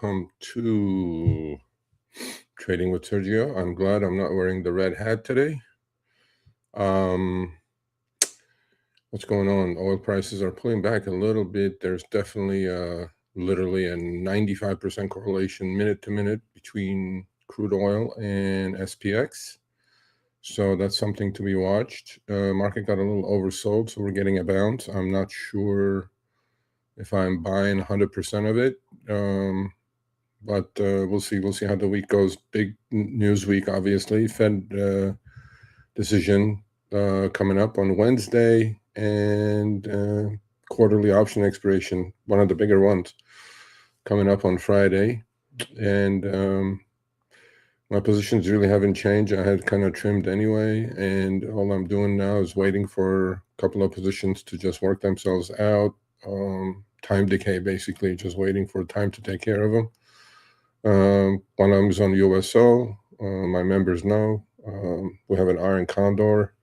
welcome to Trading with Sergio. I'm glad I'm not wearing the red hat today. What's going on? Oil prices are pulling back a little bit. There's definitely literally a 95% correlation minute to minute between crude oil and SPX. So that's something to be watched. Market got a little oversold, so we're getting a bounce. I'm not sure if I'm buying 100% of it. But we'll see. We'll see how the week goes. Big news week, obviously. Fed decision coming up on Wednesday, and quarterly option expiration, one of the bigger ones, coming up on Friday. And my positions really haven't changed. I had kind of trimmed anyway, and all I'm doing now is waiting for a couple of positions to just work themselves out. Time decay, basically, just waiting for time to take care of them. One of them is on USO. My members know. We have an iron condor.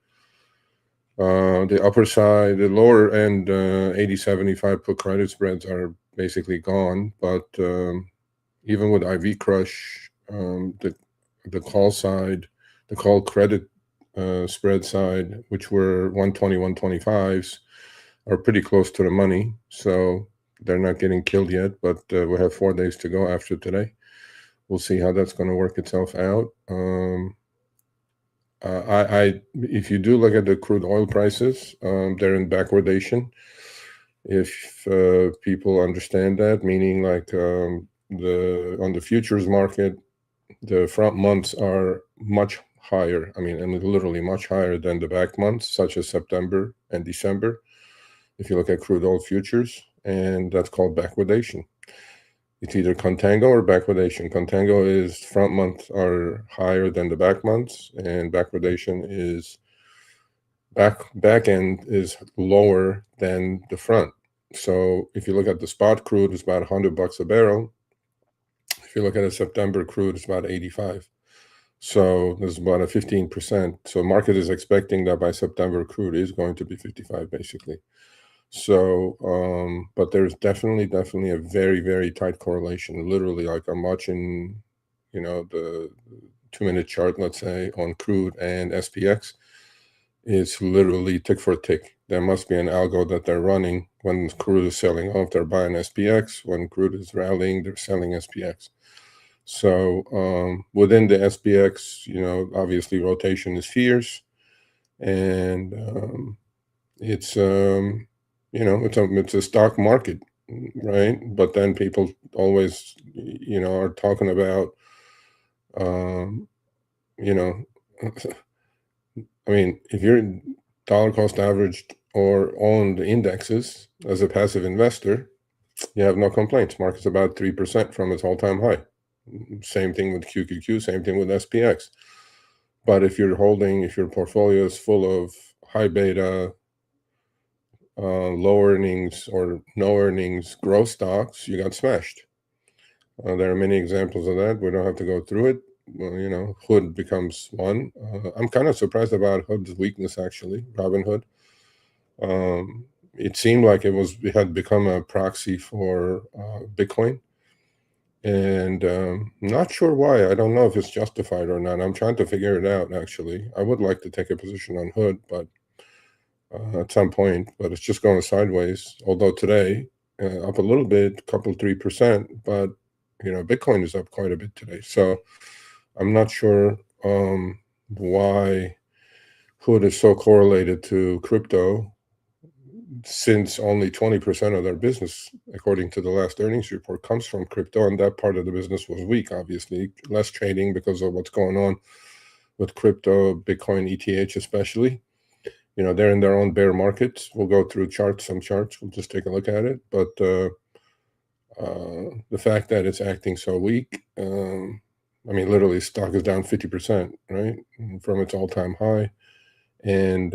The upper side, the lower end 80-75 put credit spreads are basically gone. But even with IV crush, the call side, the call credit spread side, which were 120, 125s, are pretty close to the money. So they're not getting killed yet, but we have 4 days to go after today. We'll see how that's going to work itself out. If you do look at the crude oil prices, they're in backwardation. If people understand that, meaning like on the futures market, the front months are much higher. I mean, and literally much higher than the back months, such as September and December. If you look at crude oil futures, and that's called backwardation. It's either contango or backwardation. Contango is front months are higher than the back months, and backwardation is back end is lower than the front. So if you look at the spot crude, it's about $100 a barrel. If you look at a September crude, it's about 85. So there's about a 15%. So market is expecting that by September crude is going to be 55, basically. So, but there's definitely a very, very tight correlation. Literally, like I'm watching, the 2-minute chart, let's say, on crude and SPX. It's literally tick for tick. There must be an algo that they're running. When crude is selling off, they're buying SPX. When crude is rallying, they're selling SPX. So within the SPX, obviously rotation is fierce, and it's it's a stock market, right? But then people always, are talking about, I mean, if you're dollar cost averaged or owned indexes as a passive investor, you have no complaints. Market's about 3% from its all-time high. Same thing with QQQ, same thing with SPX. But if your portfolio is full of high beta, low earnings or no earnings growth stocks, you got smashed. There are many examples of that. We don't have to go through it. Well, Hood becomes one. I'm kind of surprised about Hood's weakness, actually, Robinhood. It seemed like it had become a proxy for Bitcoin. And not sure why. I don't know if it's justified or not. I'm trying to figure it out, actually. I would like to take a position on Hood, but at some point, but it's just going sideways. Although today, up a little bit, couple 3%, but Bitcoin is up quite a bit today. So I'm not sure why Hood is so correlated to crypto, since only 20% of their business, according to the last earnings report, comes from crypto, and that part of the business was weak, obviously. Less trading because of what's going on with crypto, Bitcoin, ETH especially. They're in their own bear markets. We'll go through some charts. We'll just take a look at it. But the fact that it's acting so weak, literally stock is down 50%, right, from its all-time high. And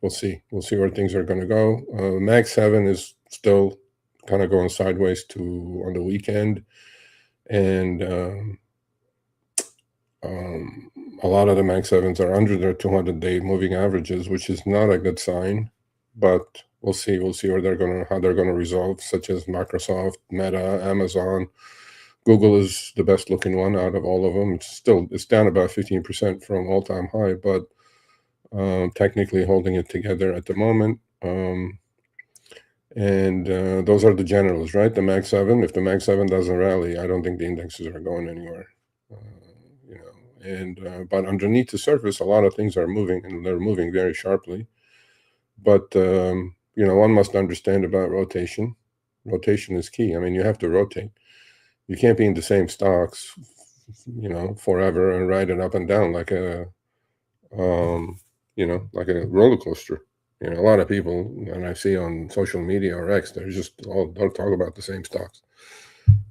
we'll see where things are going to go. Mag 7 is still kind of going sideways on the weekend, and a lot of the Mag 7s are under their 200-day moving averages, which is not a good sign. But We'll see how they're gonna resolve, such as Microsoft, Meta, Amazon. Google is the best looking one out of all of them. It's down about 15% from all-time high, but technically holding it together at the moment. And those are the generals, right? The Mag 7. If the Mag 7 doesn't rally, I don't think the indexes are going anywhere. But underneath the surface, a lot of things are moving, and they're moving very sharply. But one must understand about rotation. Rotation is key. I mean, you have to rotate. You can't be in the same stocks, forever and ride it up and down like a roller coaster. A lot of people, and I see on social media or X, they'll talk about the same stocks,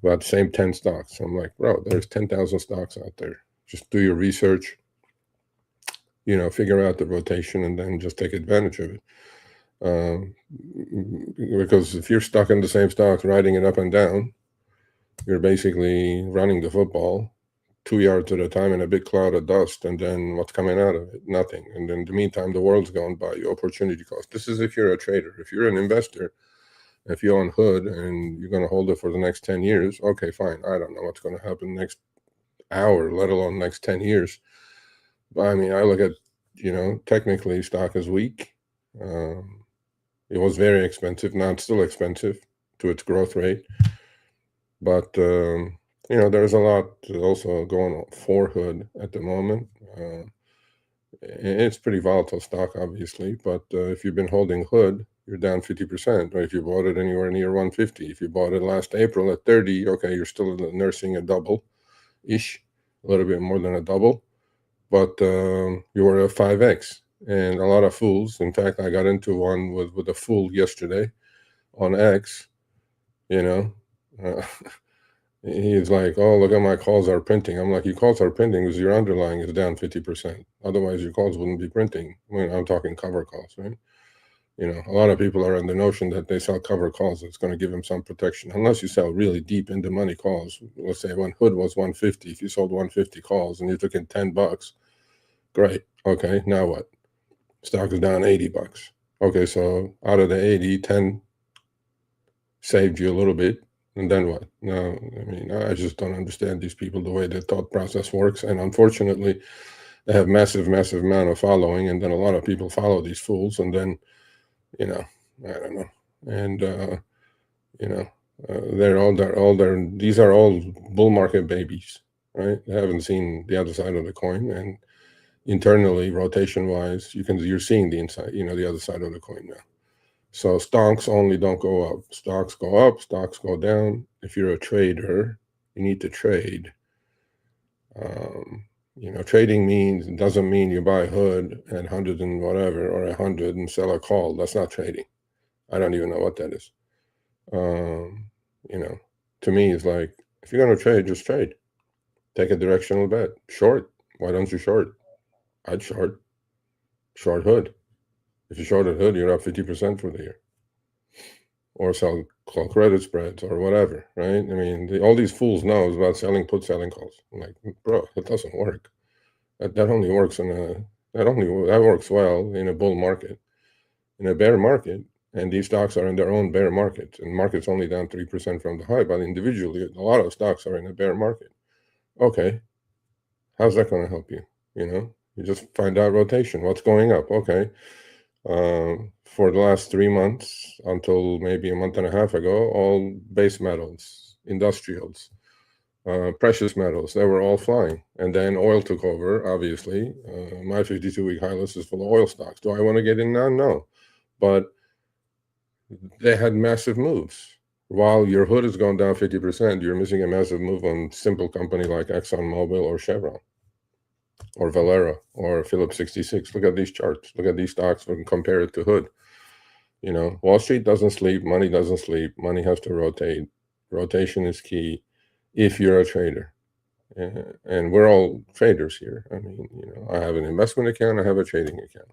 about the same 10 stocks. I'm like, bro, there's 10,000 stocks out there. Just do your research, figure out the rotation, and then just take advantage of it. Because if you're stuck in the same stocks, riding it up and down, you're basically running the football 2 yards at a time in a big cloud of dust, and then what's coming out of it? Nothing. And in the meantime, the world's going by. Your opportunity cost. This is if you're a trader. If you're an investor, if you own Hood and you're going to hold it for the next 10 years, okay, fine. I don't know what's going to happen next hour, let alone next 10 years. But I mean, I look at, technically stock is weak. It was very expensive. Now it's still expensive to its growth rate. But, there's a lot also going on for Hood at the moment. It's pretty volatile stock, obviously. But if you've been holding Hood, you're down 50%. Or if you bought it anywhere near 150, if you bought it last April at 30, okay, you're still nursing a double-ish, a little bit more than a double. But you were at 5x. And a lot of fools. In fact, I got into one with a fool yesterday on X, he's like, oh, look at my calls are printing. I'm like, your calls are printing because your underlying is down 50%. Otherwise, your calls wouldn't be printing. I mean, I'm talking cover calls, right? A lot of people are in the notion that they sell cover calls. It's going to give them some protection. Unless you sell really deep into money calls. Let's say when Hood was 150, if you sold 150 calls and you took in $10, great. Okay, now what? Stock is down $80. Okay, so out of the 80, 10 saved you a little bit. And then what? No, I mean, I just don't understand these people, the way their thought process works. And unfortunately, they have massive amount of following. And then a lot of people follow these fools. And then, I don't know. And, these are all bull market babies, right? They haven't seen the other side of the coin. And internally, rotation-wise, you're seeing the inside, the other side of the coin now. So stocks only don't go up. Stocks go up, stocks go down. If you're a trader, you need to trade. Trading doesn't mean you buy Hood at 100 and whatever, or 100 and sell a call. That's not trading. I don't even know what that is. To me, it's like, if you're going to trade, just trade. Take a directional bet. Short. Why don't you short? I'd short Hood. If you shorted Hood, you're up 50% for the year. Or sell call credit spreads or whatever, right? I mean, all these fools know is about selling selling calls. I'm like, bro, that doesn't work. That only works that works well in a bull market. In a bear market, and these stocks are in their own bear market, and market's only down 3% from the high, but individually, a lot of stocks are in a bear market. Okay, how's that going to help you? You just find out rotation. What's going up? Okay. For the last 3 months until maybe a month and a half ago, all base metals, industrials, precious metals, they were all flying. And then oil took over, obviously. My 52-week high list is full of oil stocks. Do I want to get in now? No. But they had massive moves. While your Hood has gone down 50%, you're missing a massive move on simple company like ExxonMobil or Chevron, or Valero, or Phillips 66. Look at these charts. Look at these stocks and compare it to Hood. Wall Street doesn't sleep. Money doesn't sleep. Money has to rotate. Rotation is key if you're a trader. And we're all traders here. I mean, I have an investment account. I have a trading account.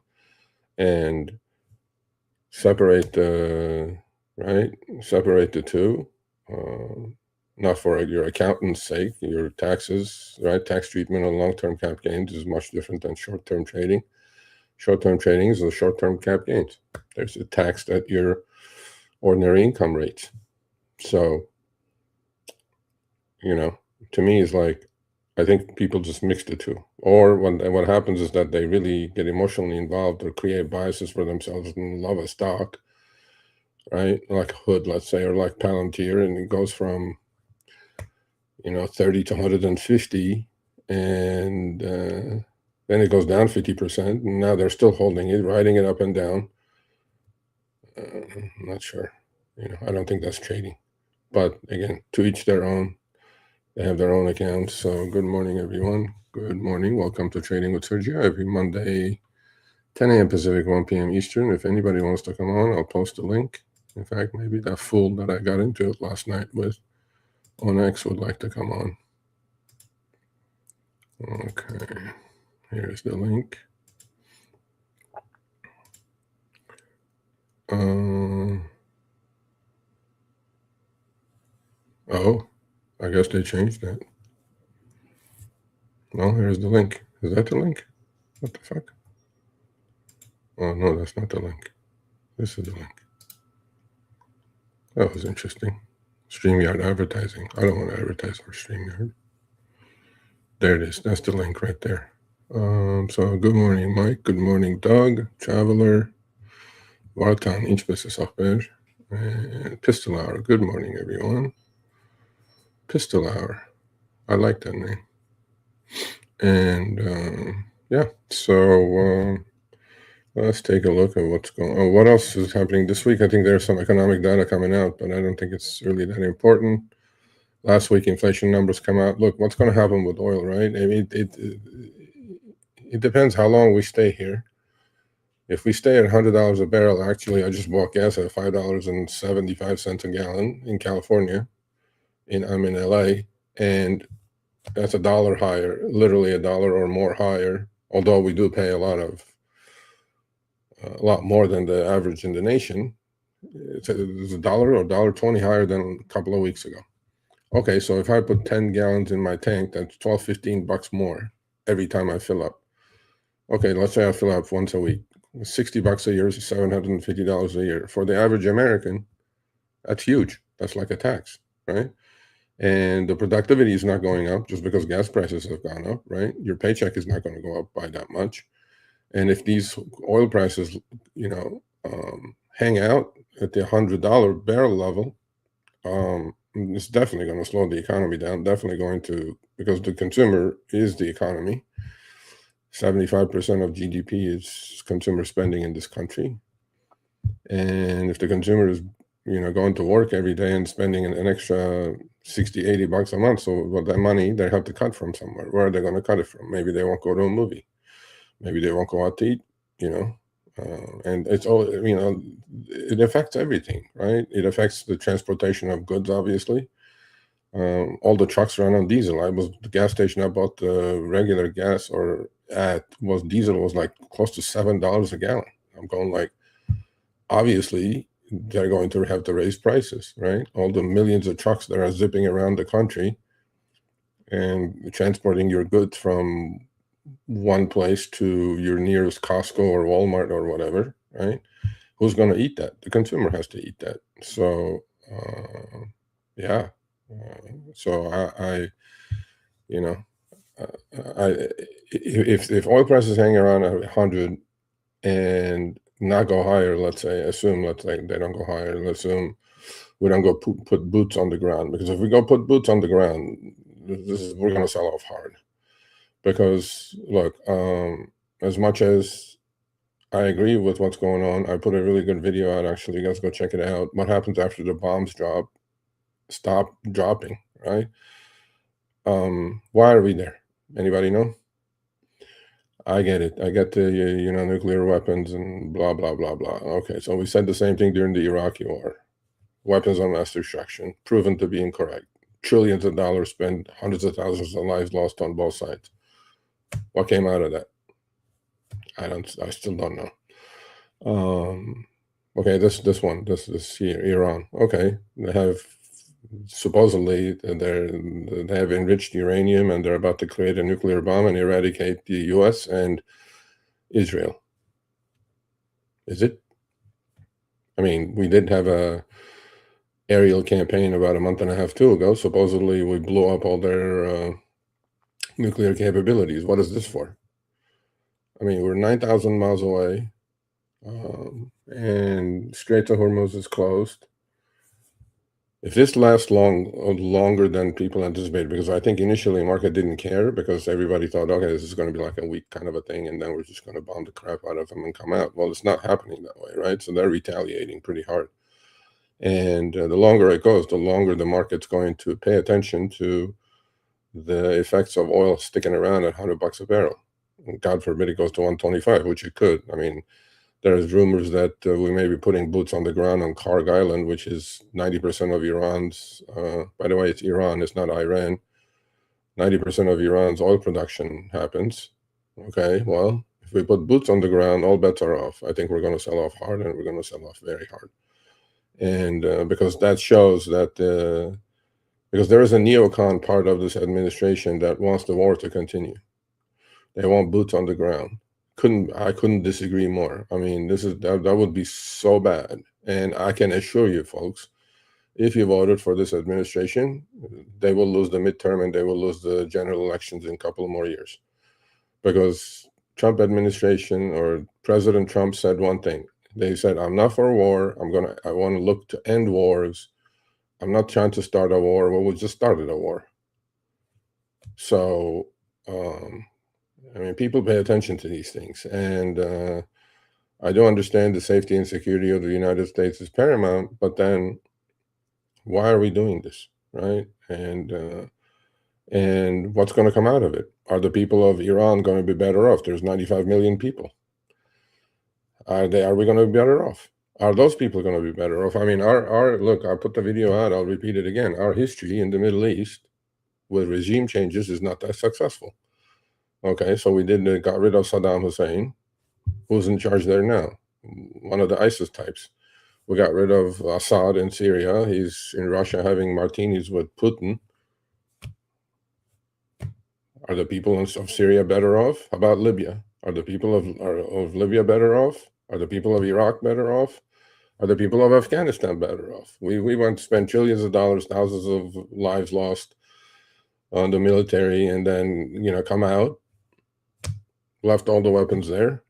And separate the two. Not for your accountant's sake, your taxes, right? Tax treatment on long-term cap gains is much different than short-term trading. Short-term trading is the short-term cap gains. There's a tax at your ordinary income rate. So, to me, it's like, I think people just mix the two. Or what happens is that they really get emotionally involved or create biases for themselves and love a stock, right? Like Hood, let's say, or like Palantir, and it goes from 30 to 150, and then it goes down 50%, and now they're still holding it, riding it up and down. I'm not sure. I don't think that's trading. But again, to each their own. They have their own accounts. So good morning, everyone. Good morning. Welcome to Trading with Sergio. Every Monday, 10 a.m. Pacific, 1 p.m. Eastern. If anybody wants to come on, I'll post a link. In fact, maybe that fool that I got into it last night with on X would like to come on. Okay, here's the link. Oh, I guess they changed that. No, here's the link. Is that the link? What the fuck? Oh, no, that's not the link. This is the link. That was interesting. StreamYard advertising. I don't want to advertise our StreamYard. There it is. That's the link right there. So good morning, Mike. Good morning, Doug, Traveler, Vartan, İçbesi Sohber, and Pistol Hour. Good morning, everyone. Pistol Hour. I like that name. And yeah, so let's take a look at what's going on. What else is happening this week? I think there's some economic data coming out, but I don't think it's really that important. Last week, inflation numbers come out. Look, what's going to happen with oil, right? I mean, it depends how long we stay here. If we stay at $100 a barrel, actually, I just bought gas at $5.75 a gallon in California. I'm in LA, and that's $1 higher, literally $1 or more higher. Although we do pay a lot more than the average in the nation. It's $1 or $1.20 higher than a couple of weeks ago. Okay, so if I put 10 gallons in my tank, that's $12-15 more every time I fill up. Okay, let's say I fill up once a week. $60 a year is $750 a year. For the average American, that's huge. That's like a tax, right? And the productivity is not going up just because gas prices have gone up, right? Your paycheck is not going to go up by that much. And if these oil prices, hang out at the $100 barrel level, it's definitely going to slow the economy down. Definitely going to, because the consumer is the economy. 75% of GDP is consumer spending in this country. And if the consumer is, going to work every day and spending an extra $60-80 a month, so what that money they have to cut from somewhere. Where are they going to cut it from? Maybe they won't go to a movie. Maybe they won't go out to eat, and it's all, it affects everything, right? It affects the transportation of goods, obviously. All the trucks run on diesel. The gas station I bought the regular gas diesel was like close to $7 a gallon. I'm going like, obviously they're going to have to raise prices, right? All the millions of trucks that are zipping around the country and transporting your goods from one place to your nearest Costco or Walmart or whatever, right? Who's going to eat that? The consumer has to eat that. So, yeah. So if oil prices hang around at 100 and not go higher, let's say they don't go higher, let's assume we don't go put boots on the ground, because if we go put boots on the ground, we're going to sell off hard. Because look, as much as I agree with what's going on, I put a really good video out, actually. You guys go check it out. What happens after the bombs stop dropping, right? Why are we there? Anybody know? I get it. I get the nuclear weapons and blah blah blah blah. Okay, so we said the same thing during the Iraqi war. Weapons of mass destruction, proven to be incorrect. Trillions of dollars spent, hundreds of thousands of lives lost on both sides. What came out of that? I still don't know. Okay, this here, Iran. Okay, they have supposedly they have enriched uranium, and they're about to create a nuclear bomb and eradicate the U.S. and Israel. Is it? I mean, we did have a aerial campaign about a month and a half, 2 ago. Supposedly, we blew up all their nuclear capabilities. What is this for? I mean, we're 9,000 miles away, and Strait of Hormuz is closed. If this lasts longer than people anticipated, because I think initially market didn't care because everybody thought, okay, this is going to be like a week kind of a thing, and then we're just going to bomb the crap out of them and come out. Well, it's not happening that way, right? So they're retaliating pretty hard. And the longer it goes, the longer the market's going to pay attention to the effects of oil sticking around at $100 a barrel. And God forbid it goes to 125, which it could. I mean, there's rumors that we may be putting boots on the ground on Karg Island, which is 90% of Iran's, by the way, it's Iran, it's not Iran. 90% of Iran's oil production happens. Okay, well, if we put boots on the ground, all bets are off. I think we're going to sell off hard, and we're going to sell off very hard. And because that shows that, because there is a neocon part of this administration that wants the war to continue. They want boots on the ground. I couldn't disagree more. I mean, that would be so bad. And I can assure you, folks, if you voted for this administration, they will lose the midterm and they will lose the general elections in a couple more years. Because Trump administration or President Trump said one thing. They said, I'm not for war. I want to look to end wars. I'm not trying to start a war. Well, we just started a war. So, I mean, people pay attention to these things. And I do understand the safety and security of the United States is paramount, but then why are we doing this, right? And what's going to come out of it? Are the people of Iran going to be better off? There's 95 million people. Are we going to be better off? Are those people going to be better off? I mean, look, I put the video out, I'll repeat it again. Our history in the Middle East with regime changes is not that successful. Okay, so we got rid of Saddam Hussein. Who's in charge there now? One of the ISIS types. We got rid of Assad in Syria. He's in Russia having martinis with Putin. Are the people of Syria better off? How about Libya? Are the people of Libya better off? Are the people of Iraq better off? Are the people of Afghanistan better off? We went to spend trillions of dollars, thousands of lives lost on the military, and then, come out, left all the weapons there.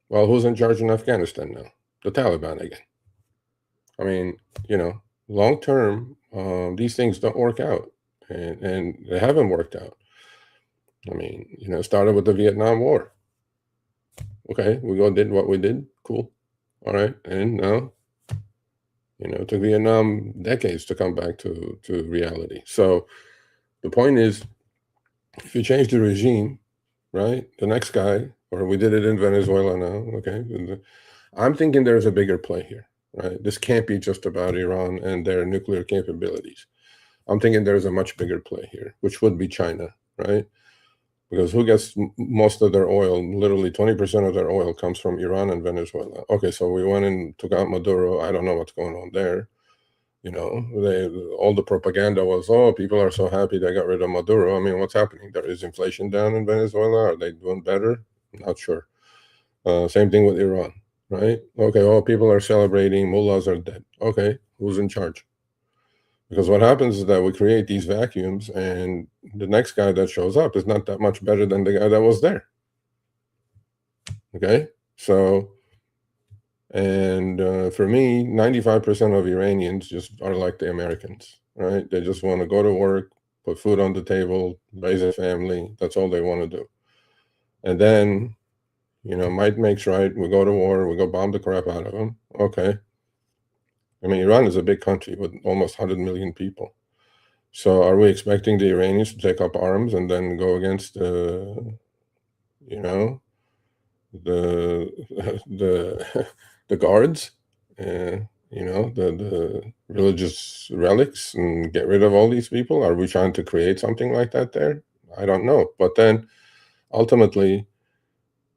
Well, who's in charge in Afghanistan now? The Taliban again. I mean, long term, these things don't work out, and they haven't worked out. I mean, it started with the Vietnam War. Okay, we did what we did. Cool. All right. And now, it took Vietnam decades to come back to reality. So the point is, if you change the regime, right, the next guy, or we did it in Venezuela now, okay, I'm thinking there's a bigger play here, right? This can't be just about Iran and their nuclear capabilities. I'm thinking there's a much bigger play here, which would be China, right? Because who gets most of their oil? Literally 20% of their oil comes from Iran and Venezuela. Okay, so we went and took out Maduro. I don't know what's going on there. All the propaganda was, oh, people are so happy they got rid of Maduro. I mean, what's happening? There is inflation down in Venezuela. Are they doing better? I'm not sure. Same thing with Iran, right? Okay, all people are celebrating. Mullahs are dead. Okay, who's in charge? Because what happens is that we create these vacuums, and the next guy that shows up is not that much better than the guy that was there. Okay? So, and for me, 95% of Iranians just are like the Americans, right? They just want to go to work, put food on the table, raise a family. That's all they want to do. And then, might makes right. We go to war. We go bomb the crap out of them. Okay. I mean, Iran is a big country with almost 100 million people. So are we expecting the Iranians to take up arms and then go against the guards, the religious relics, and get rid of all these people? Are we trying to create something like that there? I don't know. But then ultimately,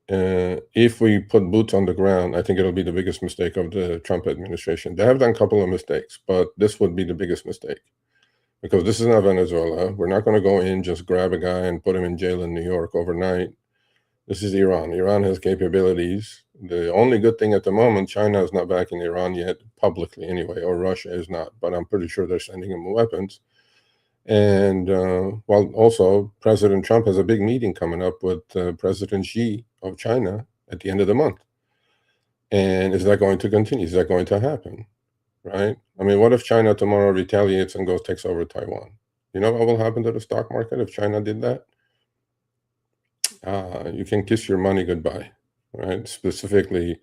if we put boots on the ground, I think it'll be the biggest mistake of the Trump administration. They have done a couple of mistakes, but this would be the biggest mistake. Because this is not Venezuela. We're not going to go in, just grab a guy and put him in jail in New York overnight. This is Iran. Iran has capabilities. The only good thing at the moment, China is not backing Iran yet, publicly anyway, or Russia is not, but I'm pretty sure they're sending them weapons. And well, also, President Trump has a big meeting coming up with President Xi of China at the end of the month. And is that going to continue? Is that going to happen? Right? I mean, what if China tomorrow retaliates and takes over Taiwan? You know what will happen to the stock market if China did that? You can kiss your money goodbye, right? Specifically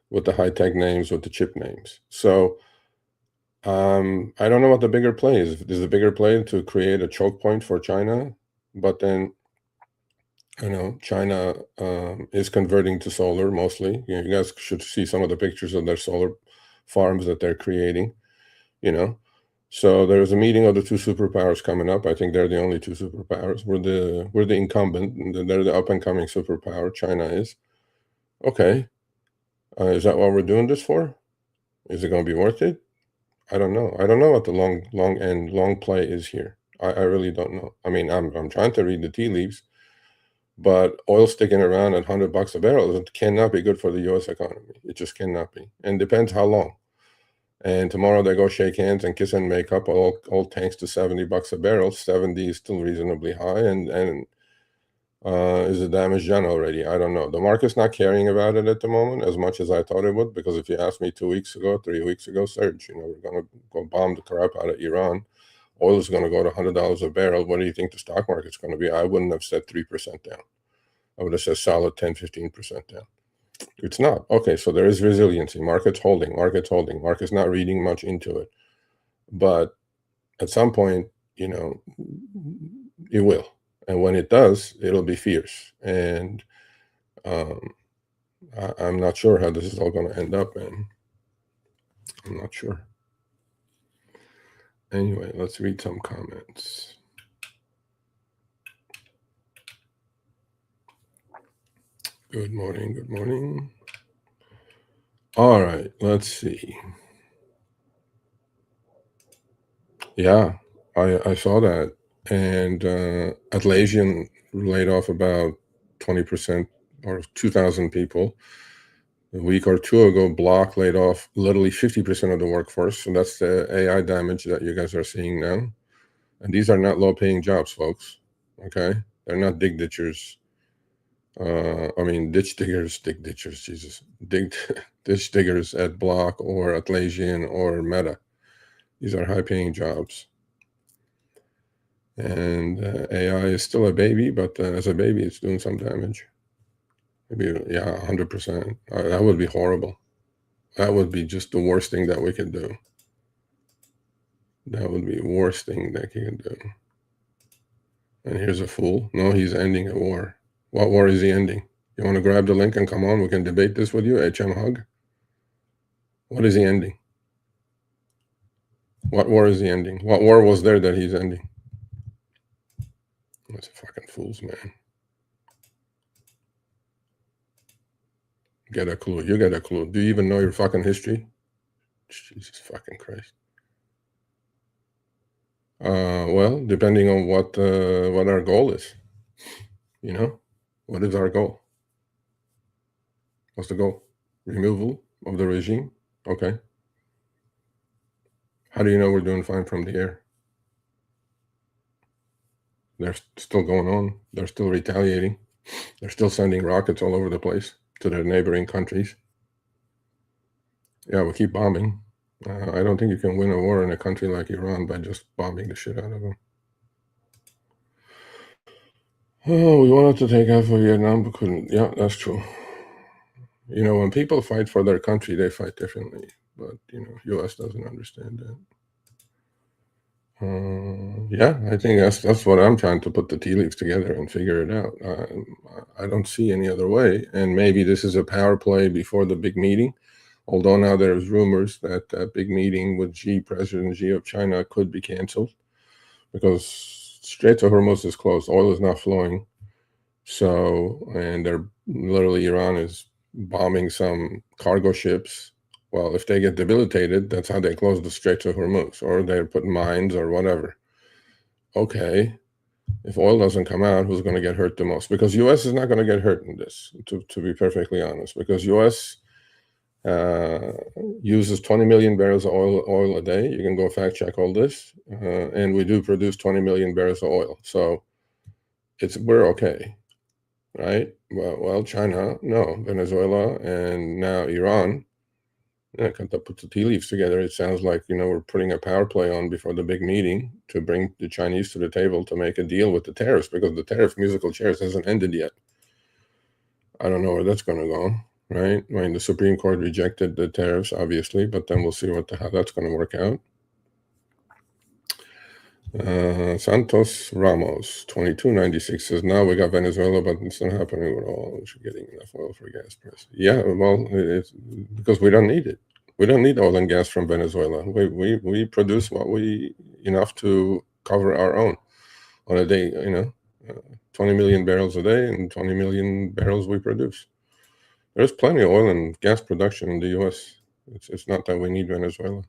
with the high-tech names, with the chip names. So I don't know what the bigger play is. Is the bigger play to create a choke point for China? But then, China is converting to solar mostly. You guys should see some of the pictures of their solar farms that they're creating, So there's a meeting of the two superpowers coming up. I think they're the only two superpowers. We're the incumbent. They're the up-and-coming superpower. China is. Okay. Is that what we're doing this for? Is it going to be worth it? I don't know. I don't know what the long play is here. I really don't know. I mean, I'm trying to read the tea leaves, but oil sticking around at $100 a barrel, it cannot be good for the U.S. economy. It just cannot be. And depends how long. And tomorrow they go shake hands and kiss and make up, all tanks to $70 a barrel. 70 is still reasonably high, and is the damage done already? I don't know. The market's not caring about it at the moment as much as I thought it would, because if you asked me 2 weeks ago, 3 weeks ago, Serge, we're going to go bomb the crap out of Iran. Oil is going to go to $100 a barrel. What do you think the stock market's going to be? I wouldn't have said 3% down. I would have said solid 10, 15% down. It's not. Okay, so there is resiliency. Market's holding. Market's not reading much into it. But at some point, it will. And when it does, it'll be fierce. And I'm not sure how this is all going to end up, man. I'm not sure. Anyway, let's read some comments. Good morning. All right, let's see. Yeah, I saw that. And Atlassian laid off about 20% or 2,000 people. A week or two ago, Block laid off literally 50% of the workforce. So that's the AI damage that you guys are seeing now. And these are not low-paying jobs, folks. Okay? They're not dig ditchers. Ditch diggers, Jesus. Ditch diggers at Block or Atlassian or Meta. These are high-paying jobs. And AI is still a baby, but as a baby, it's doing some damage. Maybe, 100%. That would be horrible. That would be just the worst thing that we could do. That would be the worst thing that you can do. And here's a fool. No, he's ending a war. What war is he ending? You want to grab the link and come on? We can debate this with you, HM Hug. What is he ending? What war is he ending? What war was there that he's ending? That's a fucking fools, man. Get a clue. You get a clue. Do you even know your fucking history? Jesus fucking Christ. Well, depending on what our goal is. What is our goal? What's the goal? Removal of the regime? Okay. How do you know we're doing fine from the air? They're still going on. They're still retaliating. They're still sending rockets all over the place to their neighboring countries. Yeah, we keep bombing. I don't think you can win a war in a country like Iran by just bombing the shit out of them. Oh, we wanted to take half of Vietnam, but couldn't. Yeah, that's true. When people fight for their country, they fight differently. But, U.S. doesn't understand that. I think that's what I'm trying to put the tea leaves together and figure it out. I don't see any other way. And maybe this is a power play before the big meeting. Although now there's rumors that that big meeting with President Xi of China could be canceled because Strait of Hormuz is closed. Oil is not flowing. So, and Iran is bombing some cargo ships. Well, if they get debilitated, that's how they close the Strait of Hormuz, or they're putting mines or whatever. Okay. If oil doesn't come out, who's going to get hurt the most? Because U.S. is not going to get hurt in this, to be perfectly honest, because U.S. Uses 20 million barrels of oil a day. You can go fact check all this, and we do produce 20 million barrels of oil. So we're okay, right? Well, China, no, Venezuela, and now Iran. I can't put the tea leaves together. It sounds like, we're putting a power play on before the big meeting to bring the Chinese to the table to make a deal with the tariffs, because the tariff musical chairs hasn't ended yet. I don't know where that's going to go, right? I mean, the Supreme Court rejected the tariffs, obviously, but then we'll see how that's going to work out. Santos Ramos, 2296 says, now we got Venezuela, but it's not happening at all. We're getting enough oil for gas price. Yeah, well, it's because we don't need it. We don't need oil and gas from Venezuela. We produce enough to cover our own on a day, 20 million barrels a day, and 20 million barrels we produce. There's plenty of oil and gas production in the U.S. It's not that we need Venezuela.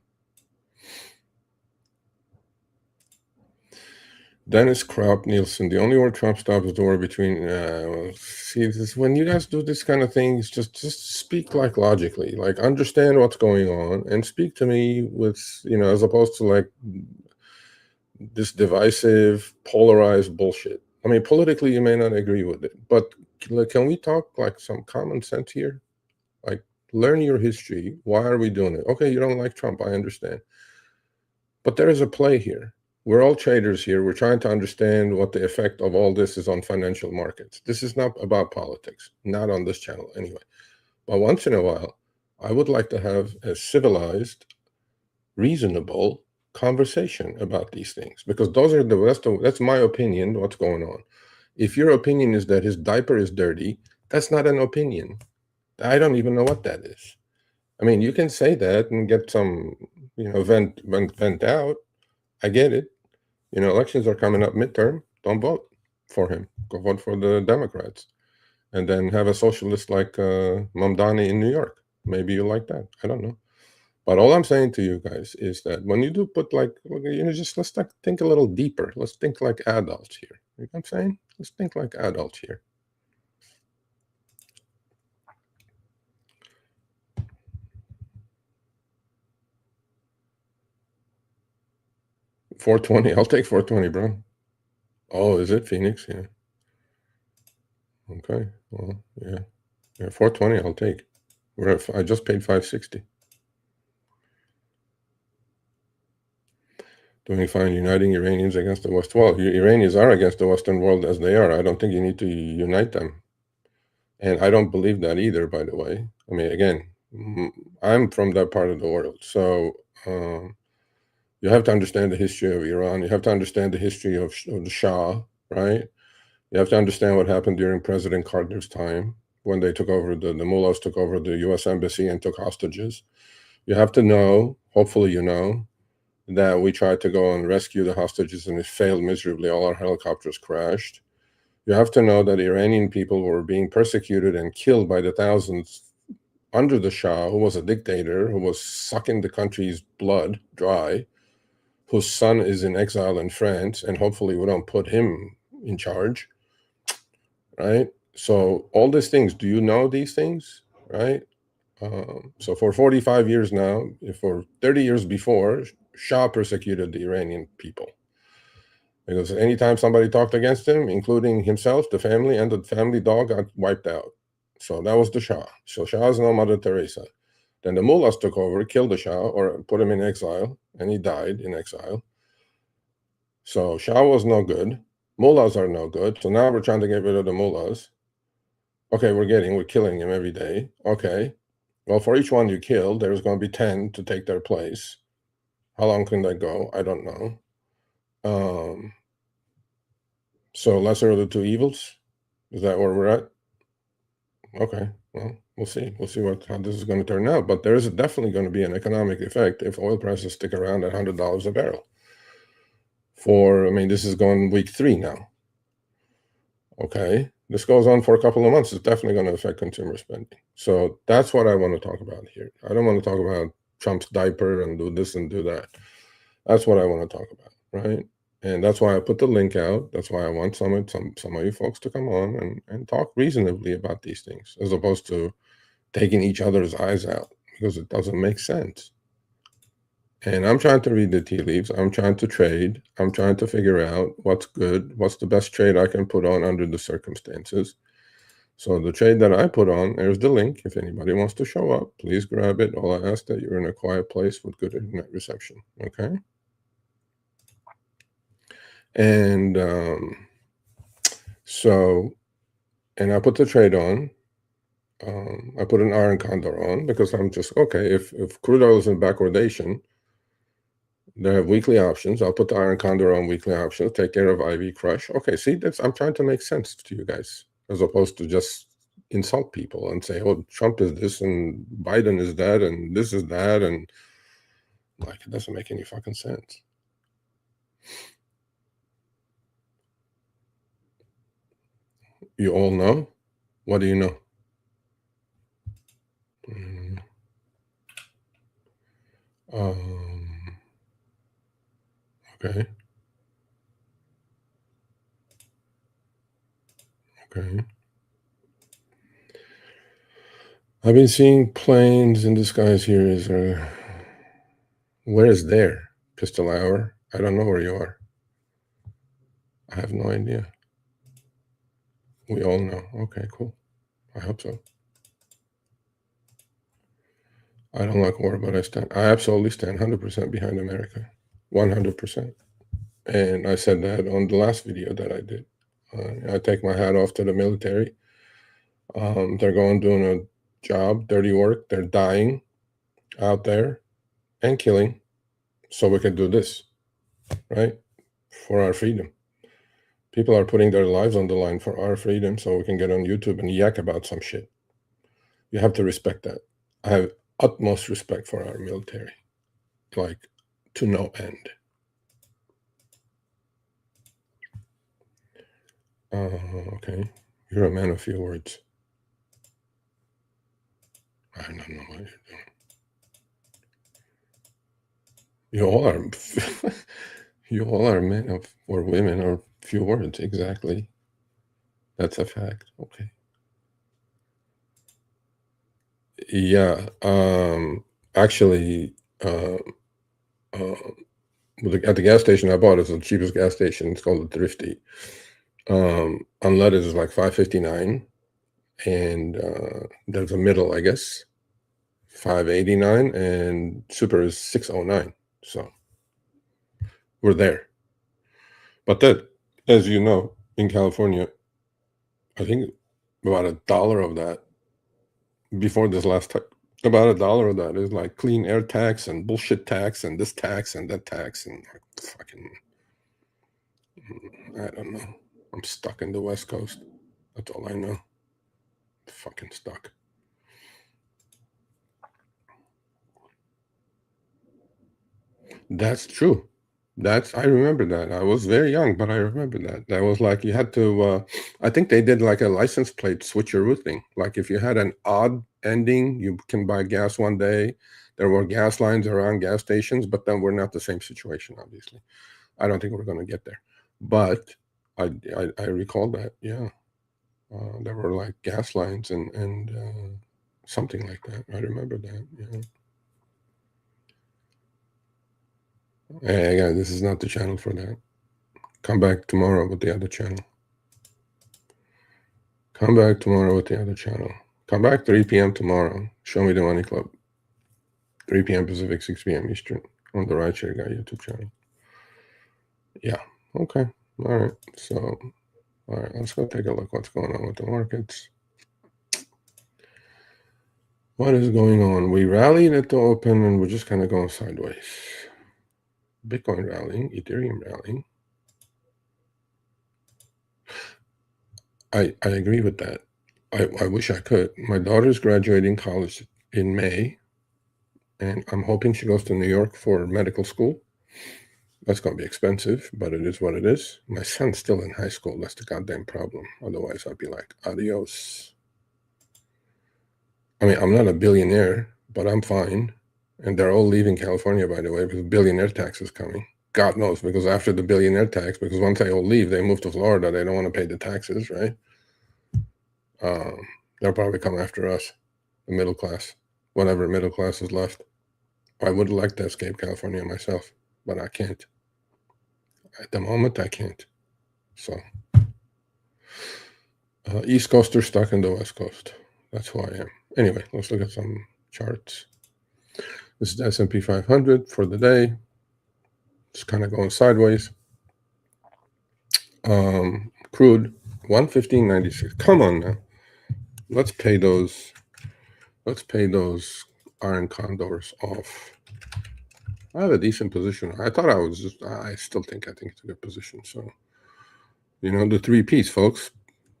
Dennis Kraup Nielsen, the only war Trump stops is the war between. See, when you guys do this kind of things, just speak like logically, like understand what's going on, and speak to me with, as opposed to like this divisive, polarized bullshit. I mean, politically, you may not agree with it, but can we talk like some common sense here? Like, learn your history. Why are we doing it? Okay, you don't like Trump, I understand. But there is a play here. We're all traders here. We're trying to understand what the effect of all this is on financial markets. This is not about politics, not on this channel anyway. But once in a while, I would like to have a civilized, reasonable conversation about these things, because that's my opinion, what's going on. If your opinion is that his diaper is dirty, that's not an opinion. I don't even know what that is. I mean, you can say that and get some, vent out. I get it. Elections are coming up midterm. Don't vote for him. Go vote for the Democrats. And then have a socialist like Mamdani in New York. Maybe you like that. I don't know. But all I'm saying to you guys is that when you do put let's think a little deeper. Let's think like adults here. You know what I'm saying? Let's think like adults here. $420. I'll take $420, bro. Oh, is it Phoenix? Yeah. Okay. Well, yeah. Yeah, $420 I'll take. I just paid $560. Doing fine uniting Iranians against the West. Well, Iranians are against the Western world as they are. I don't think you need to unite them. And I don't believe that either, by the way. I mean, again, I'm from that part of the world. So you have to understand the history of Iran. You have to understand the history of the Shah, right? You have to understand what happened during President Carter's time when they took over, the mullahs took over the U.S. Embassy and took hostages. You have to know, hopefully you know, that we tried to go and rescue the hostages and it failed miserably. All our helicopters crashed. You have to know that Iranian people were being persecuted and killed by the thousands under the Shah, who was a dictator, who was sucking the country's blood dry, whose son is in exile in France, and hopefully we don't put him in charge, right? So all these things, do you know these things, right? So for 45 years now, for 30 years before, Shah persecuted the Iranian people. Because anytime somebody talked against him, including himself, the family, and the family dog got wiped out. So that was the Shah. So Shah is no Mother Teresa. Then the mullahs took over, killed the Shah, or put him in exile, and he died in exile. So Shah was no good. Mullahs are no good. So now we're trying to get rid of the mullahs. Okay, we're killing him every day. Okay. Well, for each one you kill, there's going to be 10 to take their place. How long can that go? I don't know. So lesser of the two evils? Is that where we're at? Okay, well, we'll see. We'll see how this is going to turn out. But there is definitely going to be an economic effect if oil prices stick around at $100 a barrel. This is going week 3 now. Okay, this goes on for a couple of months. It's definitely going to affect consumer spending. So that's what I want to talk about here. I don't want to talk about Trump's diaper and do this and do that. That's what I want to talk about, right? And that's why I put the link out. That's why I want some of you folks to come on and talk reasonably about these things, as opposed to taking each other's eyes out, because it doesn't make sense. And I'm trying to read the tea leaves. I'm trying to trade. I'm trying to figure out what's good, what's the best trade I can put on under the circumstances. So the trade that I put on, there's the link. If anybody wants to show up, please grab it. All I ask that you're in a quiet place with good internet reception, okay? And and I put the trade on. I put an iron condor on because I'm just, okay, if crude oil is in backwardation, they have weekly options. I'll put the iron condor on weekly options, take care of IV crush. Okay, see, I'm trying to make sense to you guys, as opposed to just insult people and say, oh, Trump is this and Biden is that and this is that, and like, it doesn't make any fucking sense. You all know? What do you know? Okay. Okay. I've been seeing planes in the skies here. Is where is there? Pistol hour? I don't know where you are. I have no idea. We all know. Okay, cool. I hope so. I don't like war, but I absolutely stand 100% behind America. 100%. And I said that on the last video that I did. I take my hat off to the military. They're going doing a job, dirty work. They're dying out there and killing so we can do this, right? For our freedom. People are putting their lives on the line for our freedom so we can get on YouTube and yak about some shit. You have to respect that. I have utmost respect for our military, like to no end. Okay. You're a man of few words. I don't know what you're doing. You all are men of, or women of few words. Exactly. That's a fact. Okay. Yeah. Actually, at the gas station I bought, it's the cheapest gas station. It's called the Thrifty. Unleaded is like $5.59, and there's a middle, I guess, $5.89, and super is $6.09. So we're there. But that, as you know, in California, I think about $1 of that before this last time, about $1 of that is like clean air tax and bullshit tax and this tax and that tax and like fucking, I don't know. I'm stuck in the West Coast. That's all I know. Fucking stuck. That's true. I remember that. I was very young, but I remember that. That was like you had to, I think they did like a license plate switcheroo thing. Like if you had an odd ending, you can buy gas one day. There were gas lines around gas stations, but then we're not the same situation, obviously. I don't think we're going to get there. But I recall that, yeah. There were like gas lines and something like that. I remember that, yeah. Hey, again, this is not the channel for that. Come back tomorrow with the other channel. Come back tomorrow with the other channel. Come back 3 p.m. tomorrow. Show me the Money Club. 3 p.m. Pacific, 6 p.m. Eastern on the Rideshare Guy YouTube channel. Yeah. Okay. All right. So, all right. Let's go take a look what's going on with the markets. What is going on? We rallied at the open and we're just kind of going sideways. Bitcoin rallying, Ethereum rallying. I agree with that. I wish I could. My daughter's graduating college in May, and I'm hoping she goes to New York for medical school. That's going to be expensive, but it is what it is. My son's still in high school. That's the goddamn problem. Otherwise, I'd be like, adios. I mean, I'm not a billionaire, but I'm fine. And they're all leaving California, by the way, because billionaire tax is coming. God knows, because after the billionaire tax, because once they all leave, they move to Florida, they don't want to pay the taxes, right? They'll probably come after us, the middle class, whatever middle class is left. I would like to escape California myself, but I can't. At the moment, I can't. So, East Coaster stuck in the West Coast. That's who I am. Anyway, let's look at some charts. This is the S&P 500 for the day. It's kind of going sideways. Crude 115.96. Come on now. Let's pay those iron condors off. I have a decent position. I still think it's a good position. So, the 3 P's, folks: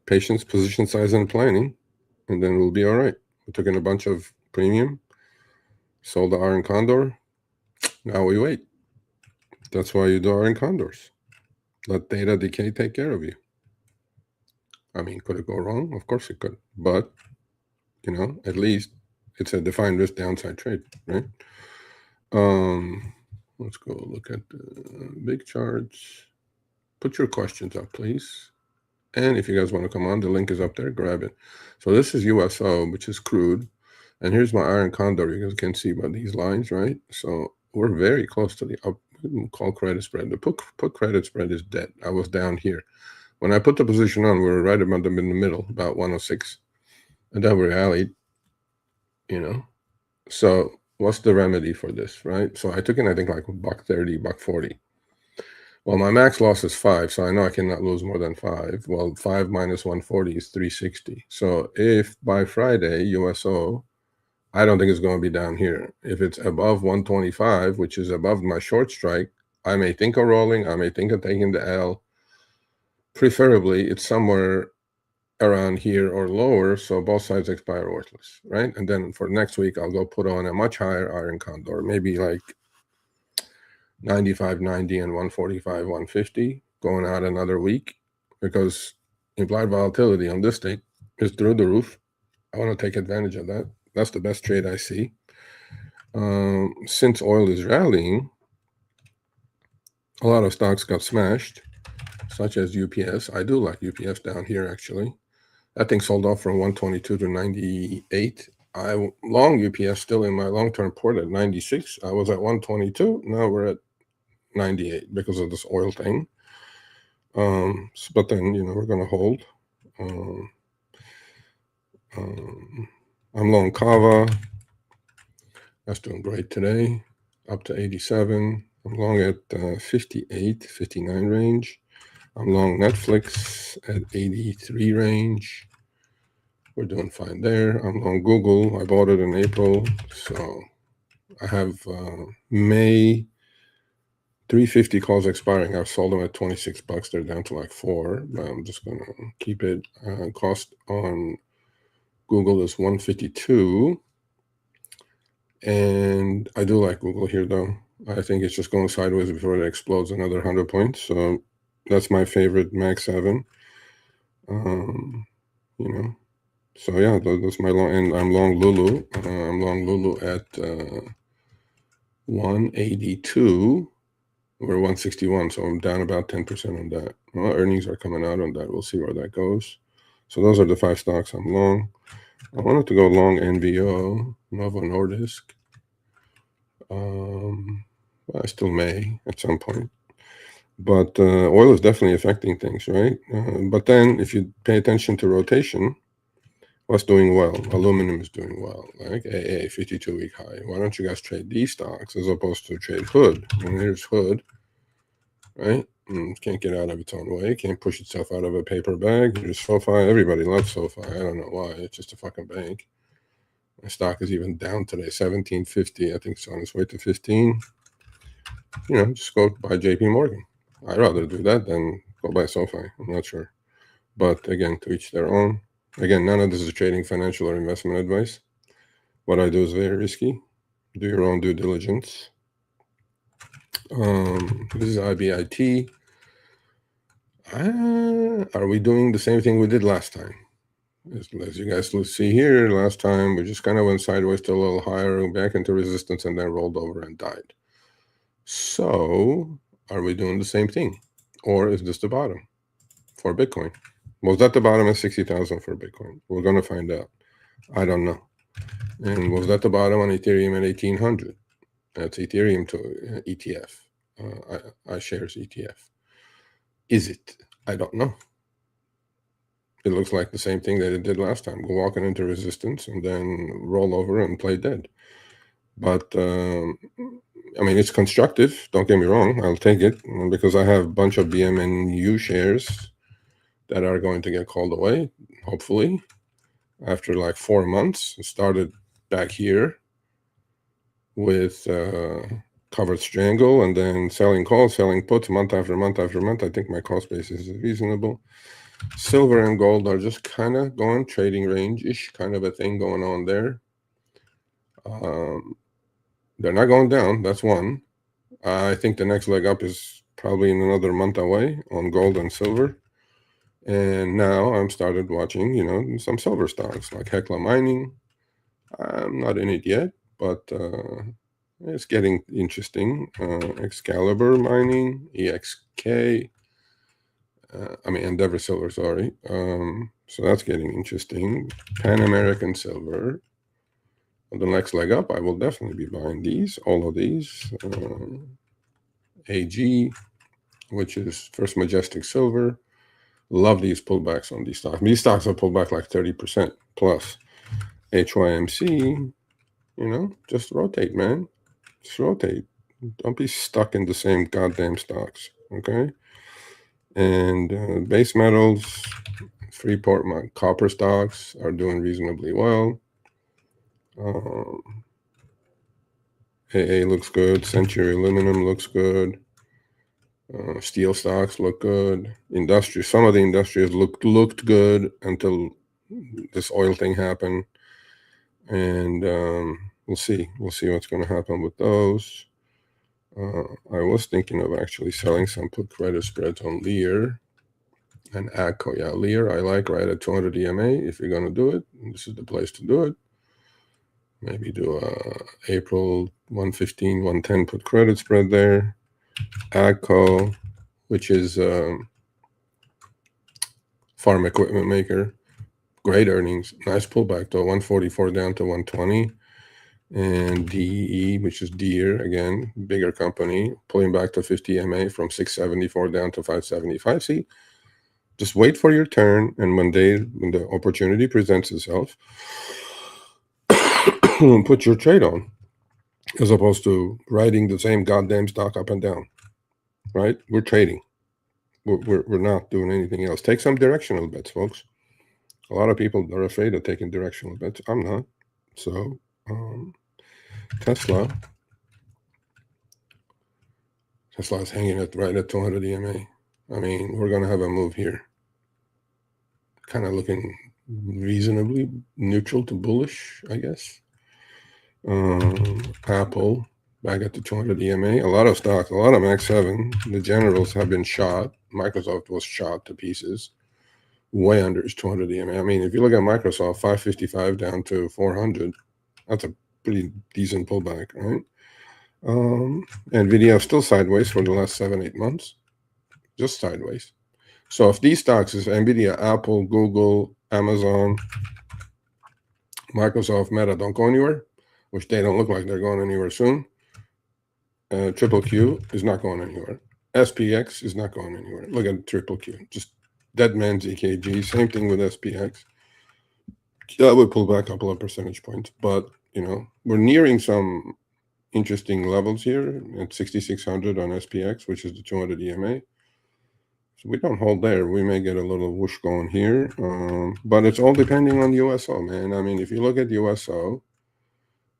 patience, position size, and planning, and then we'll be all right. We took in a bunch of premium, sold the iron condor. Now we wait. That's why you do iron condors. Let data decay take care of you. I mean, could it go wrong? Of course it could. But, at least it's a defined risk downside trade, right? Let's go look at the big charts. Put your questions up, please. And if you guys want to come on, the link is up there. Grab it. So this is USO, which is crude. And here's my iron condor. You guys can see by these lines, right? So we're very close to the up. Call credit spread. The put credit spread is dead. I was down here. When I put the position on, we were right about them in the middle, about 106. And then we rallied, So what's the remedy for this, right? So I took in, I think, like $1.30, $1.40. Well, my max loss is 5, so I know I cannot lose more than 5. Well, 5 minus 140 is 360. So if by Friday, USO, I don't think it's going to be down here. If it's above 125, which is above my short strike, I may think of rolling. I may think of taking the L. Preferably, it's somewhere around here or lower, so both sides expire worthless, right? And then for next week, I'll go put on a much higher iron condor, maybe like 95, 90, and 145, 150, going out another week, because implied volatility on this thing is through the roof. I want to take advantage of that. That's the best trade I see. Since oil is rallying, a lot of stocks got smashed, such as UPS. I do like UPS down here, actually. That thing sold off from 122 to 98. I long UPS still in my long-term port at 96. I was at 122. Now we're at 98 because of this oil thing. But then, we're going to hold. I'm long Kava. That's doing great today, up to 87. I'm long at 58, 59 range. I'm long Netflix at 83 range. We're doing fine there. I'm long Google. I bought it in April. So I have May 350 calls expiring. I've sold them at $26. They're down to like 4. I'm just going to keep it. Cost on Google is 152. And I do like Google here, though. I think it's just going sideways before it explodes another 100 points. So that's my favorite Mag 7. So yeah, that's my long, and I'm long Lulu. I'm long Lulu at 182. We're 161, so I'm down about 10% on that. Well, earnings are coming out on that. We'll see where that goes. So those are the 5 stocks I'm long. I wanted to go long NVO, Novo Nordisk. I still may at some point. But oil is definitely affecting things, right? But then if you pay attention to rotation, what's doing well? Aluminum is doing well, like AA, 52-week high. Why don't you guys trade these stocks as opposed to trade Hood? And here's Hood, right? Can't get out of its own way. Can't push itself out of a paper bag. Here's SoFi. Everybody loves SoFi. I don't know why. It's just a fucking bank. My stock is even down today, 17.50. I think it's on its way to 15. Just go buy JP Morgan. I'd rather do that than go buy SoFi. I'm not sure. But again, to each their own. Again, none of this is trading, financial, or investment advice. What I do is very risky. Do your own due diligence. This is IBIT. Are we doing the same thing we did last time? As you guys see here, last time we just kind of went sideways to a little higher, back into resistance, and then rolled over and died. So Are we doing the same thing? Or is this the bottom for Bitcoin? Was that the bottom at 60,000 for Bitcoin? We're going to find out. I don't know. And was that the bottom on Ethereum at 1800? That's Ethereum to ETF, iShares ETF. Is it? I don't know. It looks like the same thing that it did last time. Go walking into resistance and then roll over and play dead. But, I mean, it's constructive. Don't get me wrong. I'll take it because I have a bunch of BMNU shares that are going to get called away, hopefully, after like 4 months. It started back here with covered strangle and then selling calls, selling puts month after month after month. I think my cost basis is reasonable. Silver and gold are just kind of going trading range-ish, kind of a thing going on there. They're not going down. That's one. I think the next leg up is probably in another month away on gold and silver. And now I'm started watching, you know, some silver stocks like Hecla Mining. I'm not in it yet, but it's getting interesting. Excalibur Mining, EXK. I mean, Endeavor Silver, sorry. So that's getting interesting. Pan American Silver. On the next leg up, I will definitely be buying these, all of these. AG, which is First Majestic Silver. Love these pullbacks on these stocks. These stocks have pulled back like 30% plus. HYMC, you know, just rotate, man. Just rotate. Don't be stuck in the same goddamn stocks, okay? And base metals, Freeport copper stocks are doing reasonably well. AA looks good. Century Aluminum looks good. Steel stocks look good. Industry, some of the industries looked good until this oil thing happened. And we'll see. We'll see what's going to happen with those. I was thinking of actually selling some put credit spreads on Lear and AGCO. Yeah, Lear I like right at 200 EMA. If you're going to do it, this is the place to do it. Maybe do a April 115, 110 put credit spread there. AGCO, which is farm equipment maker. Great earnings. Nice pullback though, 144 down to 120. And DEE, which is Deere, again, bigger company, pulling back to 50 MA from 674 down to 575. See, just wait for your turn, and when the opportunity presents itself, put your trade on, as opposed to riding the same goddamn stock up and down, right? We're trading. We're not doing anything else. Take some directional bets, folks. A lot of people are afraid of taking directional bets. I'm not. So, Tesla is hanging right at 200 EMA. I mean, we're going to have a move here. Kind of looking reasonably neutral to bullish, I guess. Apple back at the 200 EMA. A lot of stocks, a lot of Max 7. The generals have been shot. Microsoft was shot to pieces. Way under its 200 EMA. I mean, if you look at Microsoft, 555 down to 400, that's a pretty decent pullback, right? NVIDIA still sideways for the last 7-8 months. Just sideways. So if these stocks is NVIDIA, Apple, Google, Amazon, Microsoft, Meta don't go anywhere, which they don't look like they're going anywhere soon, Triple Q is not going anywhere. SPX is not going anywhere. Look at Triple Q. Just dead man's EKG. Same thing with SPX. That would pull back a couple of percentage points. But, you know, we're nearing some interesting levels here at 6,600 on SPX, which is the 200 EMA. So we don't hold there. We may get a little whoosh going here. But it's all depending on USO, man. I mean, if you look at USO's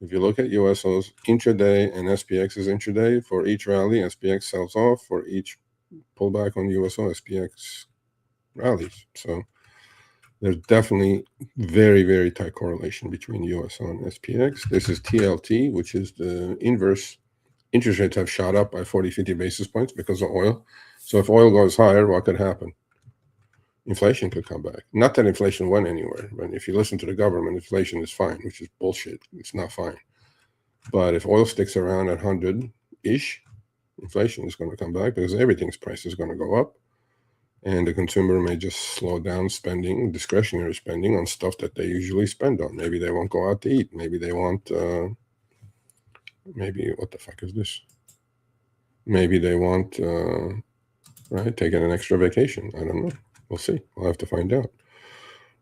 intraday and SPX's intraday, for each rally, SPX sells off. For each pullback on USO, SPX rallies. So there's definitely very, very tight correlation between USO and SPX. This is TLT, which is the inverse. Interest rates have shot up by 40, 50 basis points because of oil. So if oil goes higher, what could happen? Inflation could come back. Not that inflation went anywhere, but if you listen to the government, inflation is fine, which is bullshit. It's not fine. But if oil sticks around at 100-ish, Inflation is going to come back because everything's price is going to go up. And the consumer may just slow down spending, discretionary spending on stuff that they usually spend on. Maybe they won't go out to eat. Maybe they want, maybe, what the fuck is this? Maybe they want, right, taking an extra vacation. I don't know. We'll see. We'll have to find out.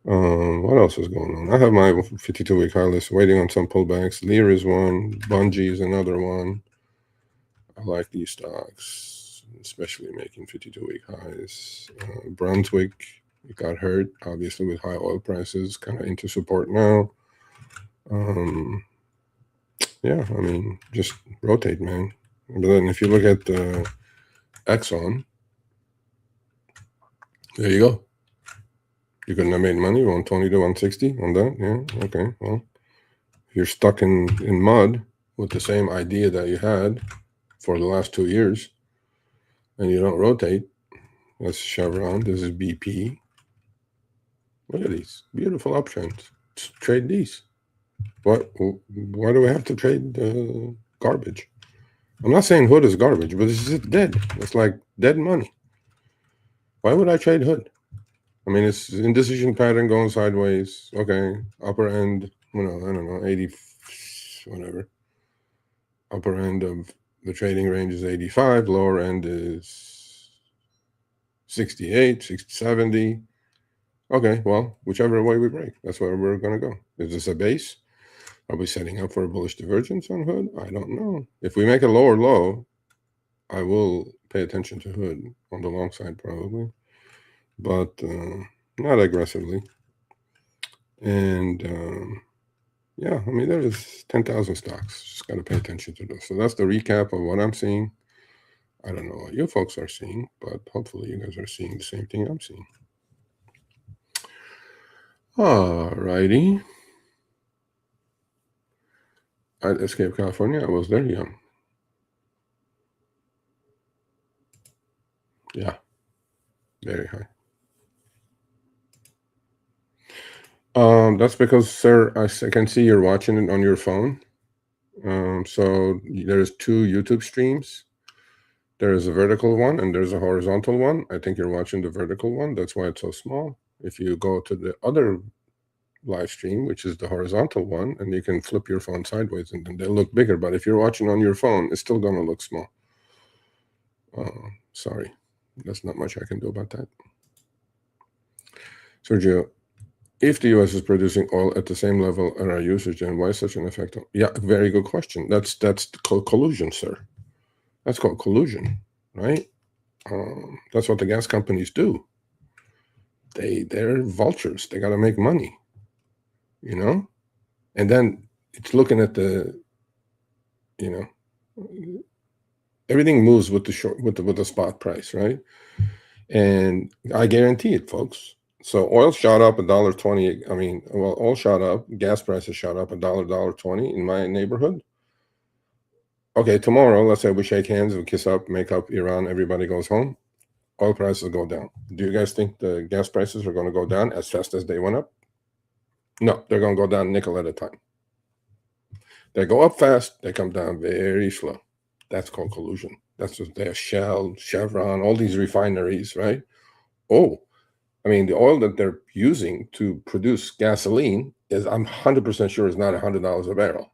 What else is going on? I have my 52-week high list waiting on some pullbacks. Lear is one. Bungie is another one. I like these stocks, especially making 52-week highs. Brunswick, it got hurt, obviously, with high oil prices, kind of into support now. Yeah, I mean, just rotate, man. But then if you look at Exxon, there you go. You couldn't have made money, 120 to 160 on that? Yeah, okay. Well, you're stuck in mud with the same idea that you had for the last 2 years, and you don't rotate. That's Chevron. This is BP. Look at these beautiful uptrends. Let's trade these. Why do we have to trade garbage? I'm not saying Hood is garbage, but it's just dead. It's like dead money. Why would I trade Hood? I mean, it's indecision pattern going sideways. Okay, upper end, I don't know, 80, whatever. Upper end of the trading range is 85. Lower end is 68, 60, 70. Okay, well, whichever way we break, that's where we're going to go. Is this a base? Are we setting up for a bullish divergence on Hood? I don't know. If we make a lower low, I will pay attention to Hood on the long side probably, but not aggressively. And yeah, I mean, there's 10,000 stocks. Just got to pay attention to those. So that's the recap of what I'm seeing. I don't know what you folks are seeing, but hopefully you guys are seeing the same thing I'm seeing. All righty. I'd escaped California. I was there young. Yeah, very high. That's because, sir, I can see you're watching it on your phone. So there's 2 YouTube streams. There is a vertical one and there's a horizontal one. I think you're watching the vertical one. That's why it's so small. If you go to the other live stream, which is the horizontal one, and you can flip your phone sideways and then they'll look bigger. But if you're watching on your phone, it's still going to look small. Sorry, there's not much I can do about that. Sergio, if the U.S. is producing oil at the same level as our usage, then why such an effect? Yeah, very good question. That's called collusion, sir. That's called collusion, right? That's what the gas companies do. They're vultures. They got to make money, you know? And then it's looking at the, you know, everything moves with the short, with the spot price, right? And I guarantee it, folks. So oil shot up $1.20. I mean, well, oil shot up. Gas prices shot up $1.20 in my neighborhood. Okay, tomorrow, let's say we shake hands, we kiss up, make up, Iran, everybody goes home. Oil prices go down. Do you guys think the gas prices are going to go down as fast as they went up? No, they're going to go down nickel at a time. They go up fast, they come down very slow. That's called collusion. That's what they're Shell, Chevron, all these refineries, right? Oh, I mean, the oil that they're using to produce gasoline is, I'm 100% sure, is not $100 a barrel.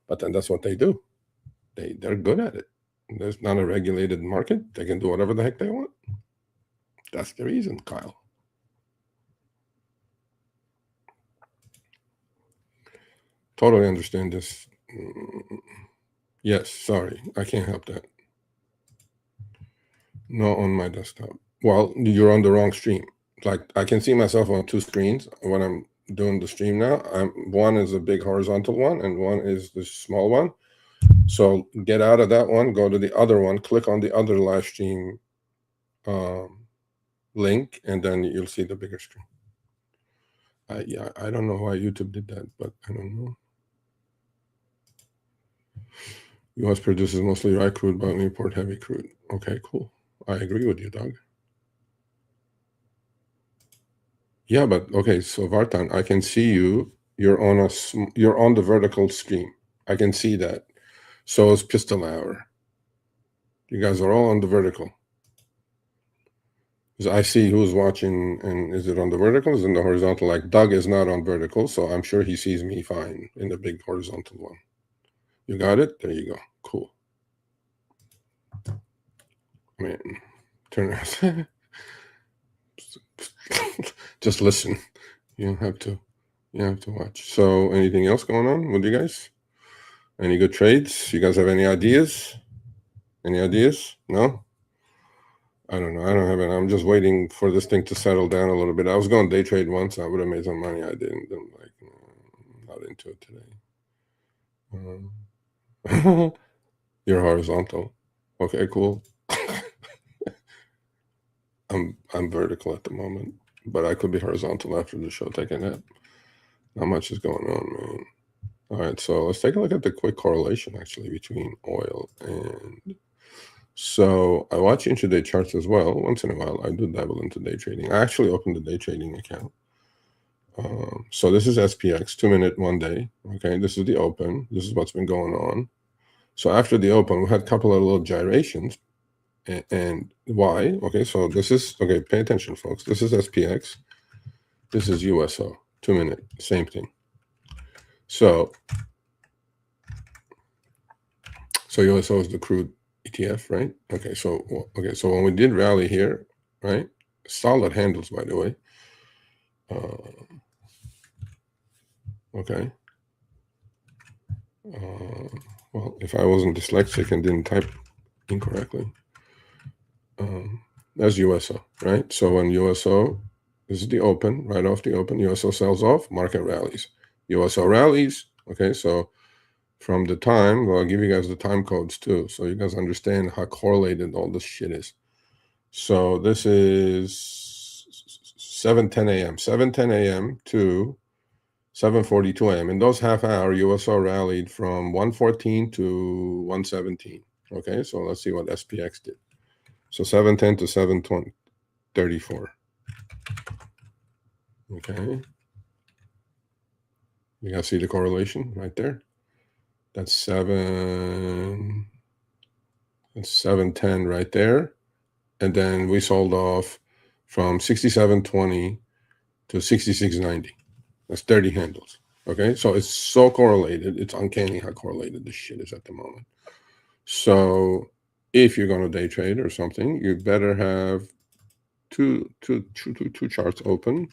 But then that's what they do. They're good at it. There's not a regulated market. They can do whatever the heck they want. That's the reason, Kyle. Totally understand this. Yes, sorry. I can't help that. No, on my desktop. Well, you're on the wrong stream. Like, I can see myself on 2 screens when I'm doing the stream now. One is a big horizontal one, and one is the small one. So get out of that one, go to the other one, click on the other live stream link, and then you'll see the bigger screen. Yeah, I don't know why YouTube did that, but I don't know. U.S. produces mostly dry crude, but we import heavy crude. Okay, cool. I agree with you, Doug. Yeah, but okay, so Vartan, I can see you. You're on the vertical stream. I can see that. So is Pistol Hour. You guys are all on the vertical. I see who's watching, and is it on the vertical? Is it on the horizontal? Like Doug is not on vertical, so I'm sure he sees me fine in the big horizontal one. You got it? There you go. Cool. Man, turn around. Just listen. You don't have to. You have to watch. So, anything else going on with you guys? Any good trades? You guys have any ideas? Any ideas? No? I don't know. I don't have it. I'm just waiting for this thing to settle down a little bit. I was going to day trade once. I would have made some money. I didn't. I'm like, not into it today. You're horizontal. Okay, cool. I'm vertical at the moment, but I could be horizontal after the show. Take a nap. Not much is going on, man. All right, so let's take a look at the quick correlation actually between oil and. So I watch intraday charts as well. Once in a while, I do dabble into day trading. I actually opened the day trading account. So this is SPX, 2 minute, 1 day. Okay, this is the open. This is what's been going on. So after the open, we had a couple of little gyrations. And why? Okay, so this is, okay, pay attention, folks. This is SPX. This is USO, 2 minute, same thing. So USO is the crude ETF, right? Okay, so when we did rally here, right? Solid handles, by the way. Okay. Well, if I wasn't dyslexic and didn't type incorrectly, that's USO, right? So when USO, this is the open, right off the open, USO sells off, market rallies. USO rallies, okay, so from the time, well, I'll give you guys the time codes too, so you guys understand how correlated all this shit is. So this is 7:10 a.m., 7:10 a.m. to 7:42 a.m. In those half hour, USO rallied from 114 to 117. Okay, so let's see what SPX did. So 7:10 to 7:34. Okay. You guys see the correlation right there? That's 7:10 right there. And then we sold off from 67.20 to 66.90. That's 30 handles. Okay, so it's so correlated. It's uncanny how correlated this shit is at the moment. So if you're going to day trade or something, you better have two charts open,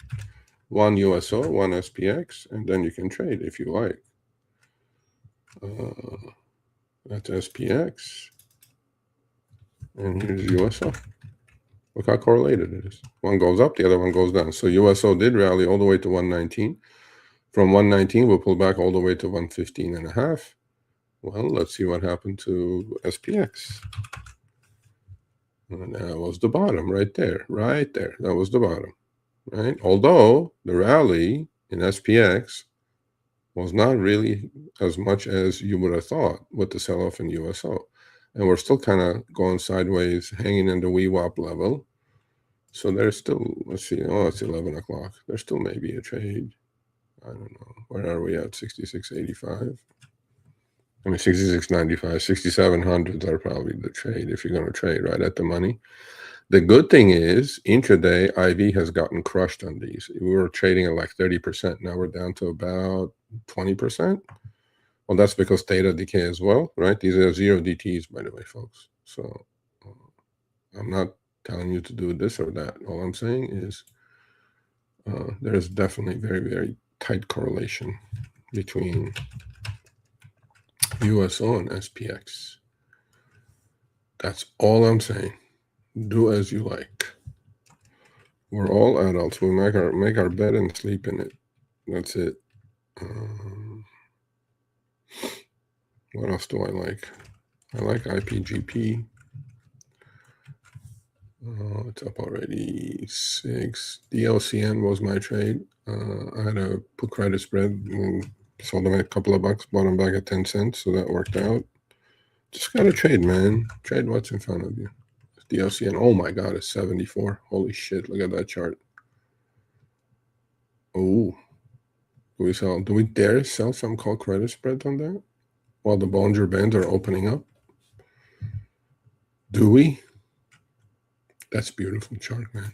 one USO, one SPX, and then you can trade if you like. That's SPX, and here's USO. Look how correlated it is. One goes up, the other one goes down. So USO did rally all the way to 119. From 119, we'll pull back all the way to 115.5. Well, let's see what happened to SPX. And that was the bottom right there. Right there. That was the bottom. Right? Although the rally in SPX was not really as much as you would have thought with the sell-off in USO. And we're still kind of going sideways, hanging in the VWAP level. So there's still, let's see, oh, it's 11 o'clock. There's still maybe a trade. I don't know. Where are we at? 66.85. I mean, 66.95, 6700s are probably the trade if you're going to trade right at the money. The good thing is intraday IV has gotten crushed on these. We were trading at like 30%. Now we're down to about 20%. Well, that's because theta decay as well, right? These are 0 DTs, by the way, folks. So I'm not telling you to do this or that. All I'm saying is there is definitely very, very tight correlation between USO and SPX. That's all I'm saying. Do as you like. We're all adults. We make our bed and sleep in it. That's it. What else do I like? I like IPGP. It's up already 6. DLCN was my trade. I had a put credit spread. Sold them at a couple of bucks. Bought them back at 10 cents. So that worked out. Just got to trade, man. Trade what's in front of you. DLCN. Oh my God, it's 74. Holy shit. Look at that chart. Oh. Do we dare sell some call credit spread on that? While the Bollinger Bands are opening up? Dewey. That's beautiful chart, man.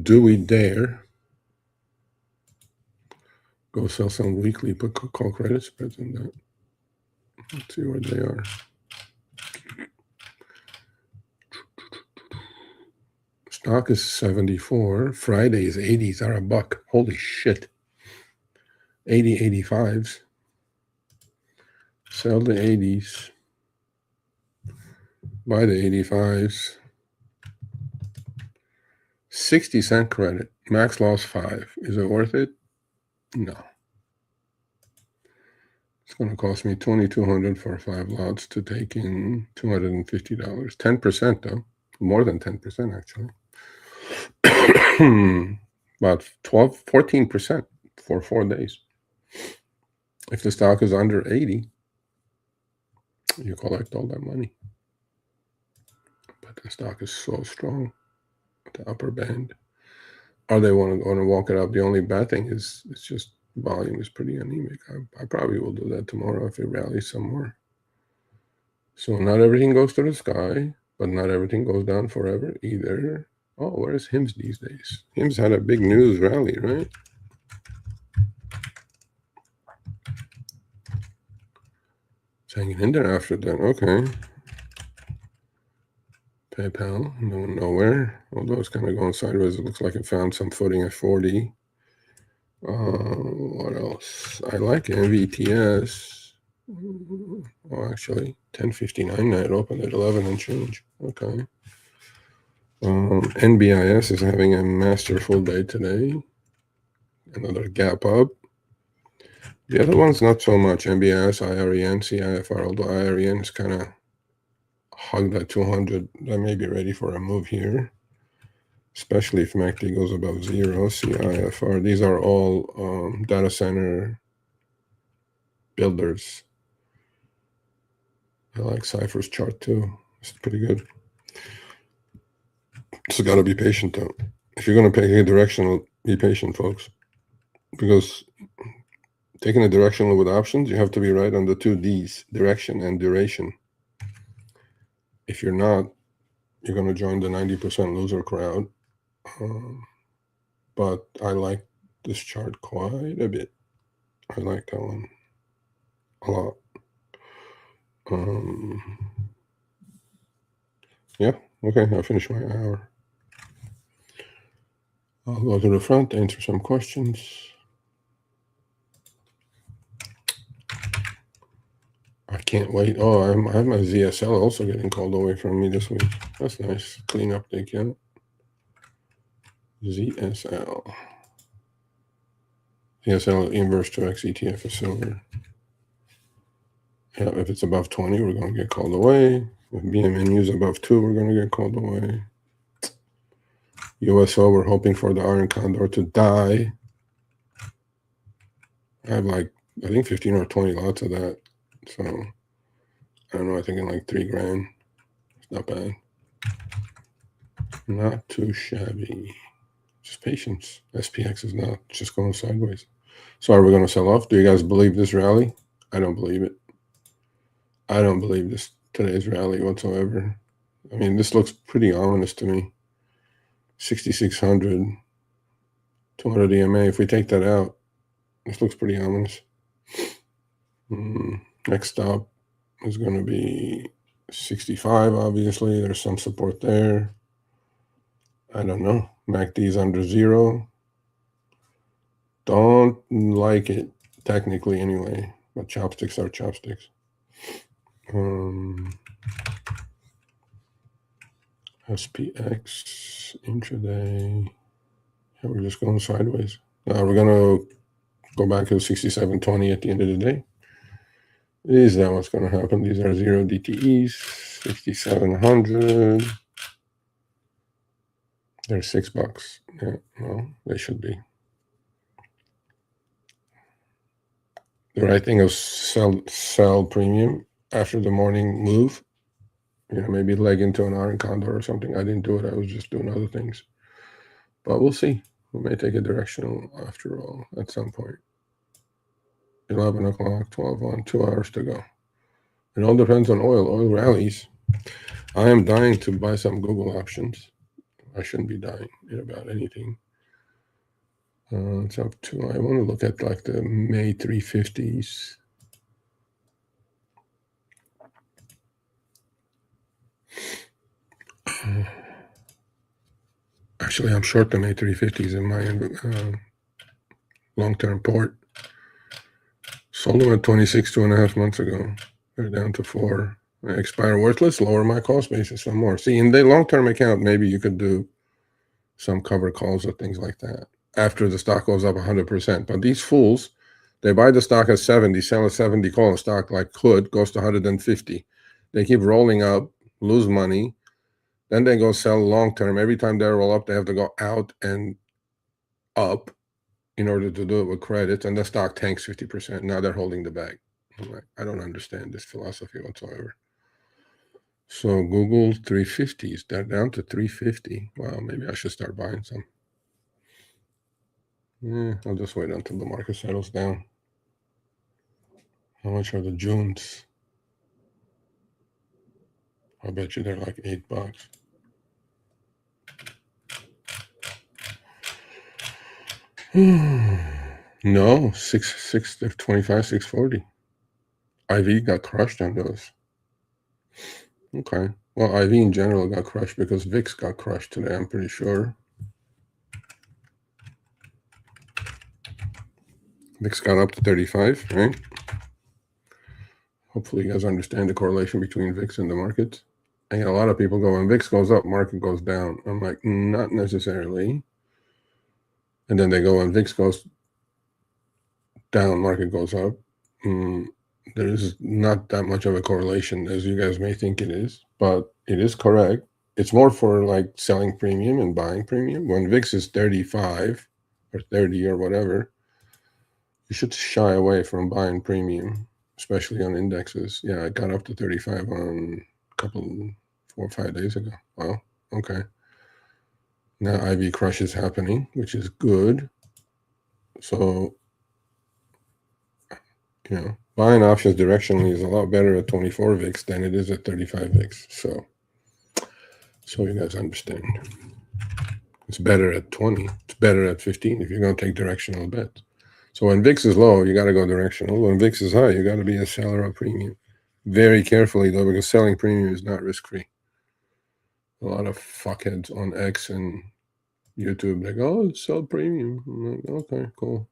Dewey there. Go sell some weekly, put call credit spreads in that. Let's see where they are. Stock is 74. Friday's 80s are $1. Holy shit. 80, 85s. Sell the 80s. Buy the 85s. 60-cent credit. Max loss 5. Is it worth it? No. It's going to cost me $2,200 for 5 lots to take in $250. 10% though. More than 10% actually. About 14% for 4 days. If the stock is under 80, you collect all that money. But the stock is so strong at the upper band. Are they want to walk it up? The only bad thing is it's just volume is pretty anemic. I probably will do that tomorrow if it rallies some more. So not everything goes to the sky, but not everything goes down forever either. Oh, where's HIMS these days? HIMS had a big news rally, right? It's hanging in there after that. Okay. PayPal, nowhere. Although it's kind of going sideways. It looks like it found some footing at 40. What else? I like MVTS. Oh, actually, 1059 night open at 11 and change. Okay. NBIS is having a masterful day today. Another gap up. The other one's not so much. NBIS, IREN, CIFR, although IREN is kind of hugged at 200. That may be ready for a move here, especially if MACD goes above 0. CIFR, these are all data center builders. I like Cypher's chart too. It's pretty good. Just got to be patient though. If you're going to take a directional, be patient, folks. Because taking a directional with options, you have to be right on the 2 Ds, direction and duration. If you're not, you're going to join the 90% loser crowd. But I like this chart quite a bit. I like that one a lot. Yeah, okay, I'll finish my hour. I'll go to the front, answer some questions. I can't wait. Oh, I have my ZSL also getting called away from me this week. That's nice. Clean up the account. ZSL. ZSL inverse 2x ETF is silver. Yeah, if it's above 20, we're going to get called away. If BMNU is above 2, we're going to get called away. USO, we're hoping for the iron condor to die. I have like, I think 15 or 20 lots of that. So, I don't know, I think in like 3 grand. It's not bad. Not too shabby. Just patience. SPX is not just going sideways. So are we going to sell off? Do you guys believe this rally? I don't believe it. I don't believe today's rally whatsoever. I mean, this looks pretty ominous to me. 6,600, 200 EMA. If we take that out, this looks pretty ominous. Next stop is going to be 65, obviously. There's some support there. I don't know. MACD is under 0. Don't like it, technically anyway. But chopsticks are chopsticks. SPX intraday. Yeah, we're just going sideways. Now we're gonna go back to 67.20 at the end of the day. Is that what's gonna happen? These are 0 DTEs, 6,700. They're $6. Yeah, well, they should be. The right thing is sell premium after the morning move. You know, maybe leg into an iron condor or something. I didn't do it. I was just doing other things. But we'll see. We may take a directional after all at some point. 11 o'clock, 12 on, 2 hours to go. It all depends on oil. Oil rallies. I am dying to buy some Google options. I shouldn't be dying about anything. It's up to, I want to look at like the May 350s. Actually, I'm short the May 350s in my long-term port. Sold them at 26 2.5 months ago. They're down to 4. They expire worthless, lower my cost basis some more. See, in the long-term account, maybe you could do some cover calls or things like that after the stock goes up 100%. But these fools, they buy the stock at 70, sell at 70, call a stock like hood, goes to 150. They keep rolling up, lose money. Then they go sell long-term. Every time they roll up, they have to go out and up in order to do it with credits, and the stock tanks 50%. Now they're holding the bag. I'm like, I don't understand this philosophy whatsoever. So Google 350s, they're down to 350. Wow, maybe I should start buying some. Yeah, I'll just wait until the market settles down. How much are the Junes? I bet you they're like $8. No, 25, 640. IV got crushed on those. Okay. Well, IV in general got crushed because VIX got crushed today, I'm pretty sure. VIX got up to 35, right? Hopefully you guys understand the correlation between VIX and the markets. I get a lot of people go, when VIX goes up, market goes down. I'm like, not necessarily. And then they go, when VIX goes down, market goes up. There is not that much of a correlation as you guys may think it is, but it is correct. It's more for like selling premium and buying premium. When VIX is 35 or 30 or whatever, you should shy away from buying premium, especially on indexes. Yeah, I got up to 35 on a couple, 4 or 5 days ago. Wow, okay. Now IV crush is happening, which is good. So, you know, buying options directionally is a lot better at 24 VIX than it is at 35 VIX. So you guys understand. It's better at 20. It's better at 15 if you're going to take directional bets. So when VIX is low, you got to go directional. When VIX is high, you got to be a seller of premium. Very carefully, though, because selling premium is not risk-free. A lot of fuckheads on X and YouTube, they go, oh, sell premium. I'm like, okay, cool.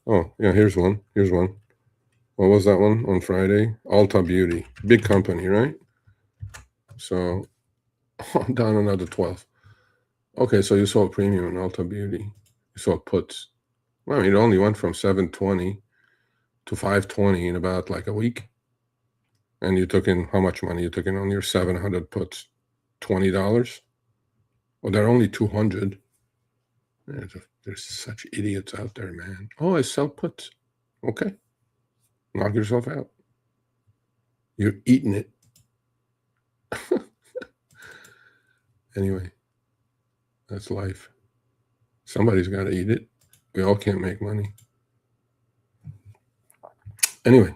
Oh, yeah, here's one. Here's one. What was that one on Friday? Ulta Beauty. Big company, right? So, down another 12. Okay, so you sold premium in Ulta Beauty. You sold puts. Well, it only went from 720 to 520 in about like a week. And you took in how much money? You took in on your 700 puts? $20? Well, they're only 200. There's such idiots out there, man. Oh, I sell puts. Okay. Knock yourself out. You're eating it. Anyway, that's life. Somebody's got to eat it. We all can't make money. Anyway.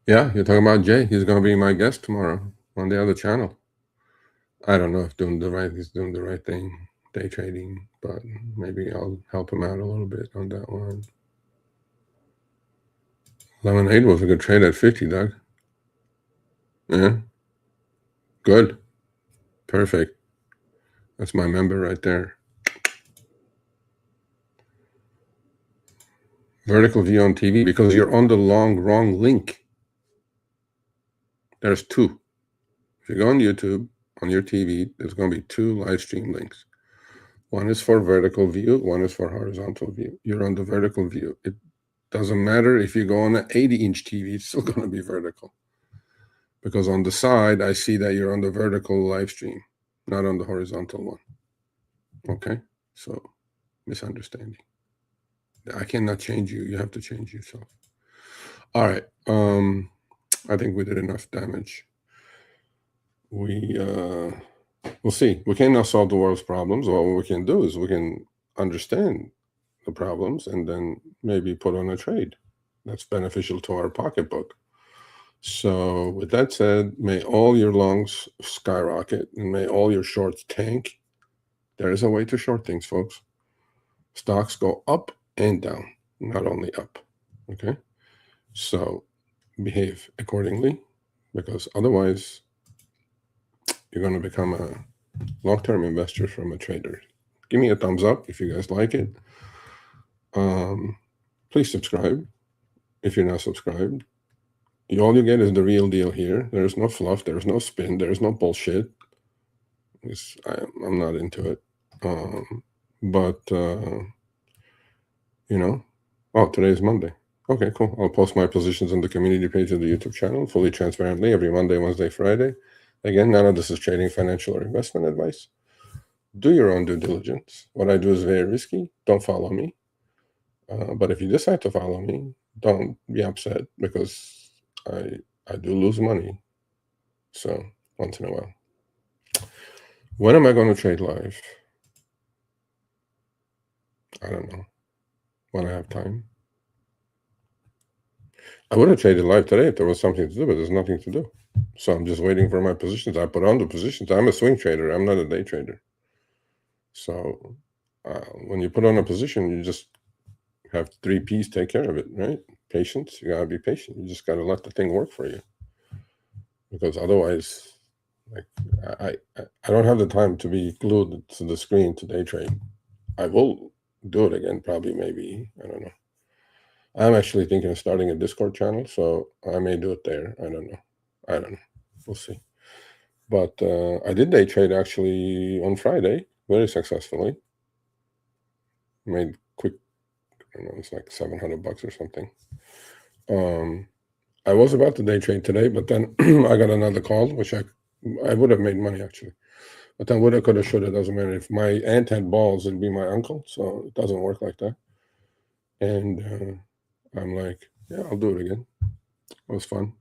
Yeah, you're talking about Jay. He's going to be my guest tomorrow on the other channel. I don't know if he's doing the right thing, day trading, but maybe I'll help him out a little bit on that one. Lemonade was a good trade at 50, Doug. Yeah. Good. Perfect. That's my member right there. Vertical view on TV, because you're on the wrong link. There's 2. If you go on YouTube, on your TV, there's going to be 2 live stream links. One is for vertical view, one is for horizontal view. You're on the vertical view. It doesn't matter if you go on an 80-inch TV, it's still going to be vertical. Because on the side, I see that you're on the vertical live stream, not on the horizontal one. Okay? So, misunderstanding. I cannot change you. You have to change yourself. All right. I think we did enough damage. We we'll see. We cannot solve the world's problems. What we can do is we can understand the problems and then maybe put on a trade that's beneficial to our pocketbook. So with that said, may all your longs skyrocket and may all your shorts tank. There is a way to short things, folks. Stocks go up and down, not only up. Okay? So behave accordingly, because otherwise you're going to become a long-term investor from a trader. Give me a thumbs up if you guys like it. Please subscribe if you're not subscribed. All you get is the real deal here. There's no fluff. There's no spin. There's no bullshit. I'm not into it. You know, oh, today is Monday. Okay, cool. I'll post my positions on the community page of the YouTube channel, fully transparently, every Monday, Wednesday, Friday. Again, none of this is trading, financial, or investment advice. Do your own due diligence. What I do is very risky. Don't follow me. But if you decide to follow me, don't be upset, because I do lose money. So once in a while. When am I going to trade live? I don't know. When I have time. I would have traded live today if there was something to do, but there's nothing to do. So I'm just waiting for my positions. I put on the positions. I'm a swing trader. I'm not a day trader. So when you put on a position, you just have 3 P's take care of it, right? Patience. You got to be patient. You just got to let the thing work for you. Because otherwise, like I don't have the time to be glued to the screen to day trade. I will do it again, probably, maybe. I don't know. I'm actually thinking of starting a Discord channel, so I may do it there. I don't know. We'll see. But I did day trade actually on Friday, very successfully. Made quick, I don't know, it's like $700 or something. I was about to day trade today, but then I got another call, which I would have made money actually. But then woulda, coulda, shoulda, doesn't matter. If my aunt had balls, it'd be my uncle. So it doesn't work like that. And I'm like, yeah, I'll do it again. It was fun.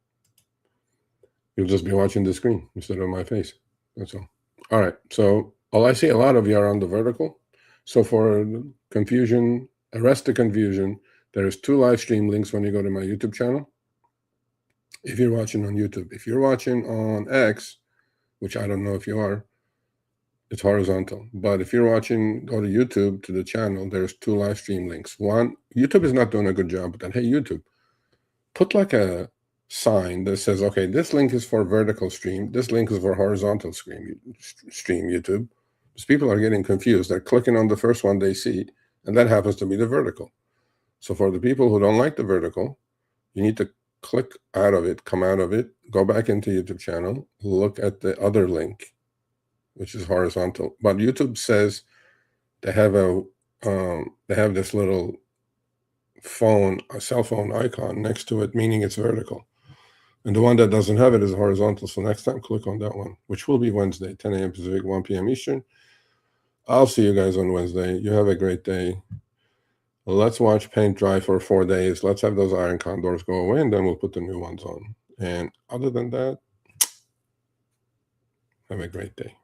You'll just be watching the screen instead of my face. That's all. All right. So I see a lot of you are on the vertical. So for confusion, arrest the confusion, there's 2 live stream links when you go to my YouTube channel. If you're watching on YouTube. If you're watching on X, which I don't know if you are, it's horizontal. But if you're watching, go to YouTube to the channel, there's 2 live stream links. One, YouTube is not doing a good job, but then, hey, YouTube, put like a sign that says, okay, this link is for vertical stream. This link is for horizontal stream, YouTube. Because people are getting confused. They're clicking on the first one they see, and that happens to be the vertical. So for the people who don't like the vertical, you need to click out of it, come out of it, go back into YouTube channel, look at the other link, which is horizontal. But YouTube says they have this little a cell phone icon next to it, meaning it's vertical. And the one that doesn't have it is horizontal. So next time, click on that one, which will be Wednesday, 10 a.m. Pacific, 1 p.m. Eastern. I'll see you guys on Wednesday. You have a great day. Let's watch paint dry for 4 days. Let's have those iron condors go away, and then we'll put the new ones on. And other than that, have a great day.